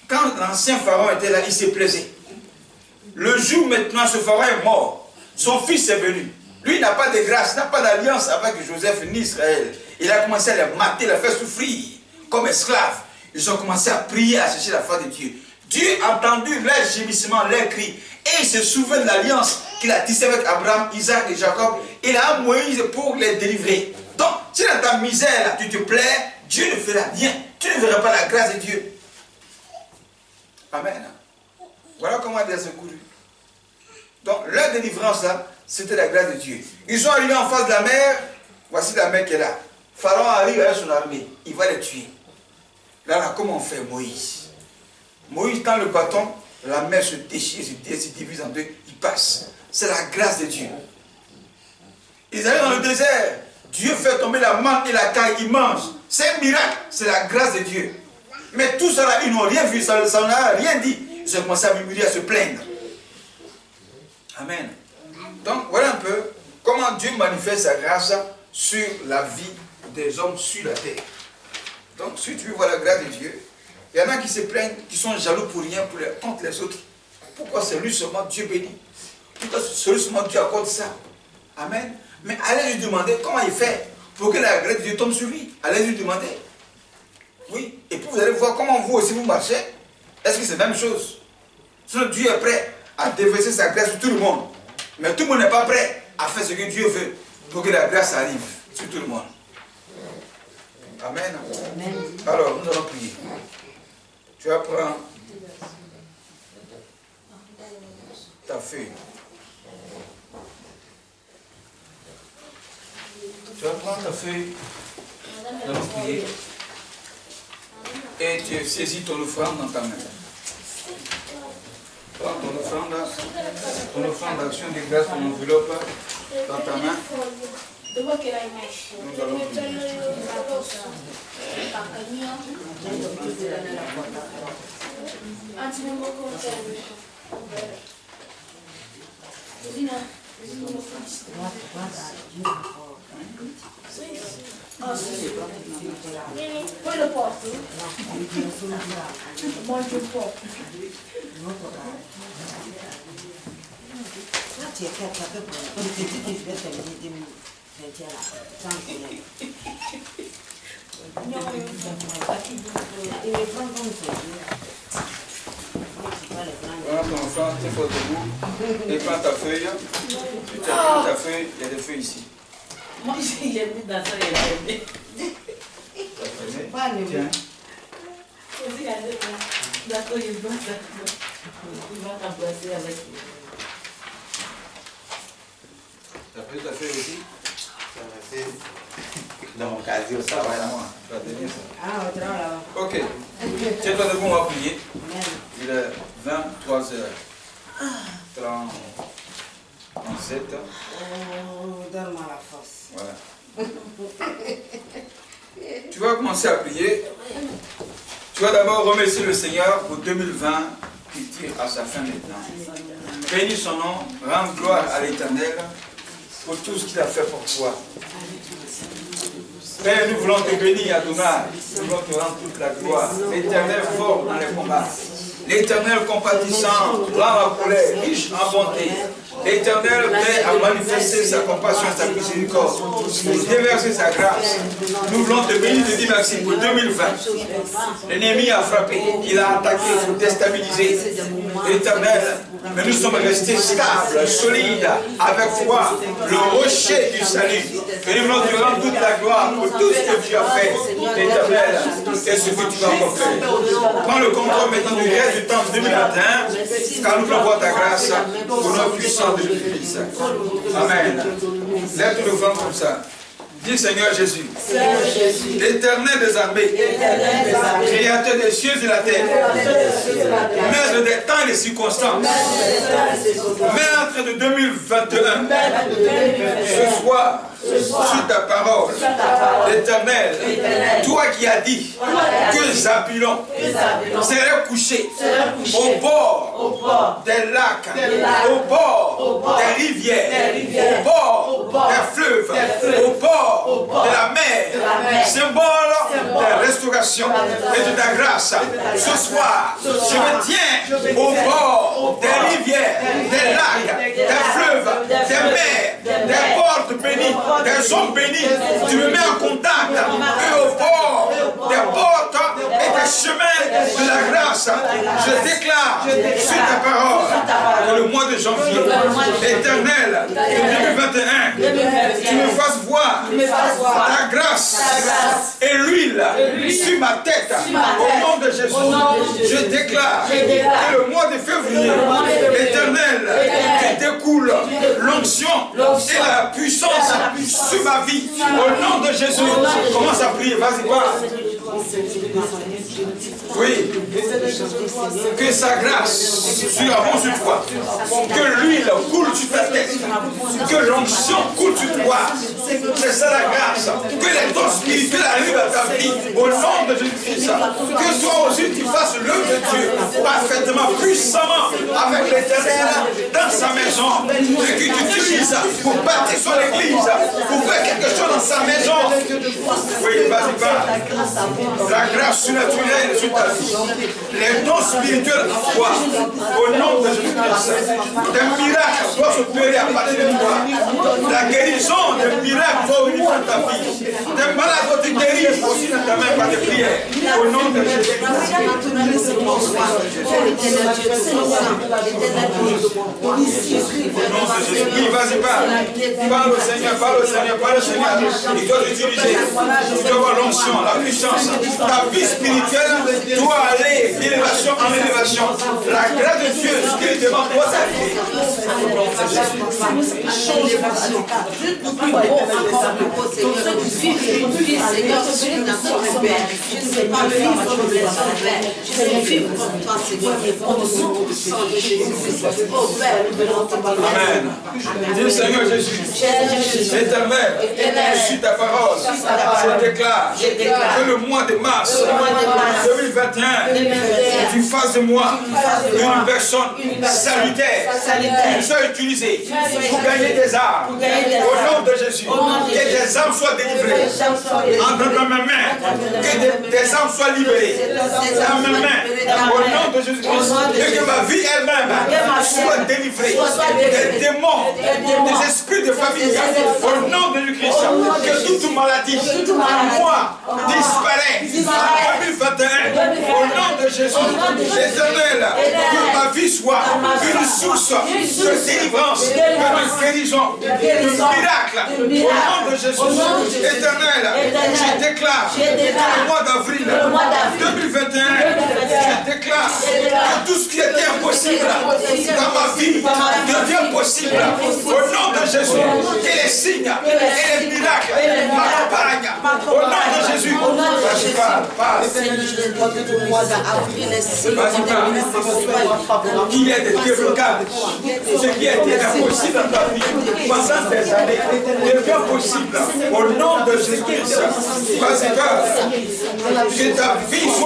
quand l'ancien pharaon était là, il se plaisait. Le jour maintenant, ce pharaon est mort. Son fils est venu. Lui, il n'a pas de grâce, il n'a pas d'alliance avec Joseph ni Israël. Il a commencé à les mater, les faire souffrir comme esclaves. Ils ont commencé à prier, à chercher la face de Dieu. Dieu a entendu leurs gémissements, leurs cris. Et il se souvient de l'alliance qu'il a tissée avec Abraham, Isaac et Jacob. Il a Moïse pour les délivrer. Donc, si dans ta misère, là, tu te plais, Dieu ne fera rien. Tu ne verras pas la grâce de Dieu. Amen. Voilà comment il a secouru. Donc, leur délivrance, là, c'était la grâce de Dieu. Ils sont arrivés en face de la mer. Voici la mer qui est là. Pharaon arrive avec son armée. Il va les tuer. Là, comment on fait Moïse? Moïse tend le bâton, la mer se déchire, se divise en deux, il passe. C'est la grâce de Dieu. Ils arrivent dans le désert. Dieu fait tomber la manne et la caille, ils mangent. C'est un miracle, c'est la grâce de Dieu. Mais tout ça là, ils n'ont rien vu, ça n'a rien dit. Ils ont commencé à murmurer, à se plaindre. Amen. Donc voilà un peu comment Dieu manifeste sa grâce sur la vie des hommes sur la terre. Donc si tu veux voir la grâce de Dieu, il y en a qui se plaignent, qui sont jaloux pour rien, contre les autres. Pourquoi c'est lui seulement Dieu bénit? Pourquoi c'est lui seulement Dieu accorde ça? Amen. Mais allez lui demander comment il fait pour que la grâce de Dieu tombe sur lui. Allez lui demander. Oui. Et puis vous allez voir comment vous aussi vous marchez. Est-ce que c'est la même chose? Sinon Dieu est prêt à déverser sa grâce sur tout le monde. Mais tout le monde n'est pas prêt à faire ce que Dieu veut pour que la grâce arrive sur tout le monde. Amen. Amen. Alors, nous allons prier. Tu vas prendre ta feuille. Tu vas prendre ta feuille. Nous allons prier. Et tu saisis ton offrande dans ta main. Prends ton offrande d'action de grâce, ton enveloppe dans ta main. Nous allons prier. Poi lo porto? Mangio un po'. Voilà ton enfant, t'es fort debout. Et prends ta feuille. Tu termines ta feuille, il y a des feuilles ici. Moi, j'ai mis dans ça, il y a des... Tiens. Così dato il va t'embrasser avec. T'as pris ta feuille aussi? Ça m'a fait dans mon casier au travail là. Tu vas tenir ça. Ah, au travail là. Ok. Tiens-toi debout, on va prier. Amen. Il est 23h37. Donne-moi la force. Voilà. Tu vas commencer à prier. Tu vas d'abord remercier le Seigneur pour 2020 qui tire à sa fin maintenant. Bénis son nom, rends gloire à l'Éternel pour tout ce qu'il a fait pour toi. Père, nous voulons te bénir, Adonai. Nous voulons te rendre toute la gloire. L'Éternel fort dans les combats. L'Éternel compatissant, lent à colère, riche en bonté. L'Éternel prêt à manifester sa compassion et sa miséricorde, pour déverser sa grâce. Nous voulons te bénir, te dire merci pour 2020. L'ennemi a frappé, il a attaqué pour déstabiliser. L'Éternel, mais nous sommes restés stables, solides, avec foi, le rocher du salut. Et nous voulons te rendre toute la gloire pour tout ce que tu as fait, l'Éternel, et ce que tu vas encore faire. Prends le contrôle maintenant du reste du temps 2021, car nous voulons voir ta grâce pour notre puissance de Jésus-Christ. Amen. Lève tout le vent comme ça. Dis Seigneur Jésus, l'Éternel des armées, Créateur des cieux et de la terre, Maître des temps et des circonstances, Maître de 2021, ce soir, sur ta parole, l'Éternel, toi qui as dit que Zabulon serait couché au bord des lacs, au bord des rivières, au bord des fleuves, au bord de la mer, symbole de restauration et de ta grâce. Ce soir, je me tiens au bord des rivières, des lacs, des fleuves, des mers, des portes bénies, des hommes bénis. Tu me mets en contact et au bord des portes et des chemins de la grâce. Je déclare sur ta parole que le mois de janvier, l'Éternel de 2021, tu me fasses voir ta grâce et l'huile sur ma tête. Au nom de Jésus, je déclare que le mois de février, l'Éternel, qui découle l'onction et la puissance sur ma vie. Au nom de Jésus, commence à prier. Vas-y, parle. Oui. Que sa grâce surabonde sur toi. Que l'huile coule sur ta tête. Que l'onction coule sur toi. C'est ça la grâce. Que les dons spirituels arrivent à ta vie. Au nom de Jésus-Christ. Que toi aussi tu fasses l'œuvre de Dieu parfaitement, puissamment avec l'Éternel dans sa maison. Et que tu utilises pour bâtir son église. Pour faire quelque chose dans sa maison. Oui, vas-y, parle. La grâce surnaturelle sur ta vie. Les dons spirituels en toi. Au nom de Jésus-Christ. Des miracles doivent s'opérer à partir de toi. La guérison des miracles doit venir dans ta vie. Des malades doivent te guérir aussi dans ta main par des prières. Au nom de Jésus. Oui, vas-y, parle. Parle au Seigneur, parle au Seigneur, parle au Seigneur. Il doit t'utiliser. Tu dois avoir l'onction, la puissance. Ta vie spirituelle doit aller d'élévation en élévation. La grâce de Dieu spirituellement doit t'arriver. Amen. Dis Seigneur Jésus, l'Éternel, sur ta parole, je déclare que le mois de mars 2021, tu fasses de moi une personne salutaire, qui soit utilisée pour gagner des âmes. Au nom de Jésus, que des âmes soient délivrées. Entre mes mains, que des âmes soient libérées. Dans mes mains, au nom de Jésus-Christ, et que ma vie elle-même soit délivrée des démons, des esprits de famille. Au nom de Jésus-Christ, que toute maladie en moi disparaît en 2021. Au nom de Jésus, l'Éternel, que ma vie soit une source de délivrance, de guérison, de miracle. Au nom de Jésus, l'Éternel, je déclare que le mois d'avril 2021, je déclare que tout ce qui était impossible dans ma vie devient possible. Au nom de Jésus, que les signes et les miracles m'accompagnent. Au nom de Jésus, vas-y, parle. Il y a des déblocages. Ce qui était impossible dans ta vie pendant des années devient possible. Au nom de Jésus-Christ, vas-y, que ta vie soit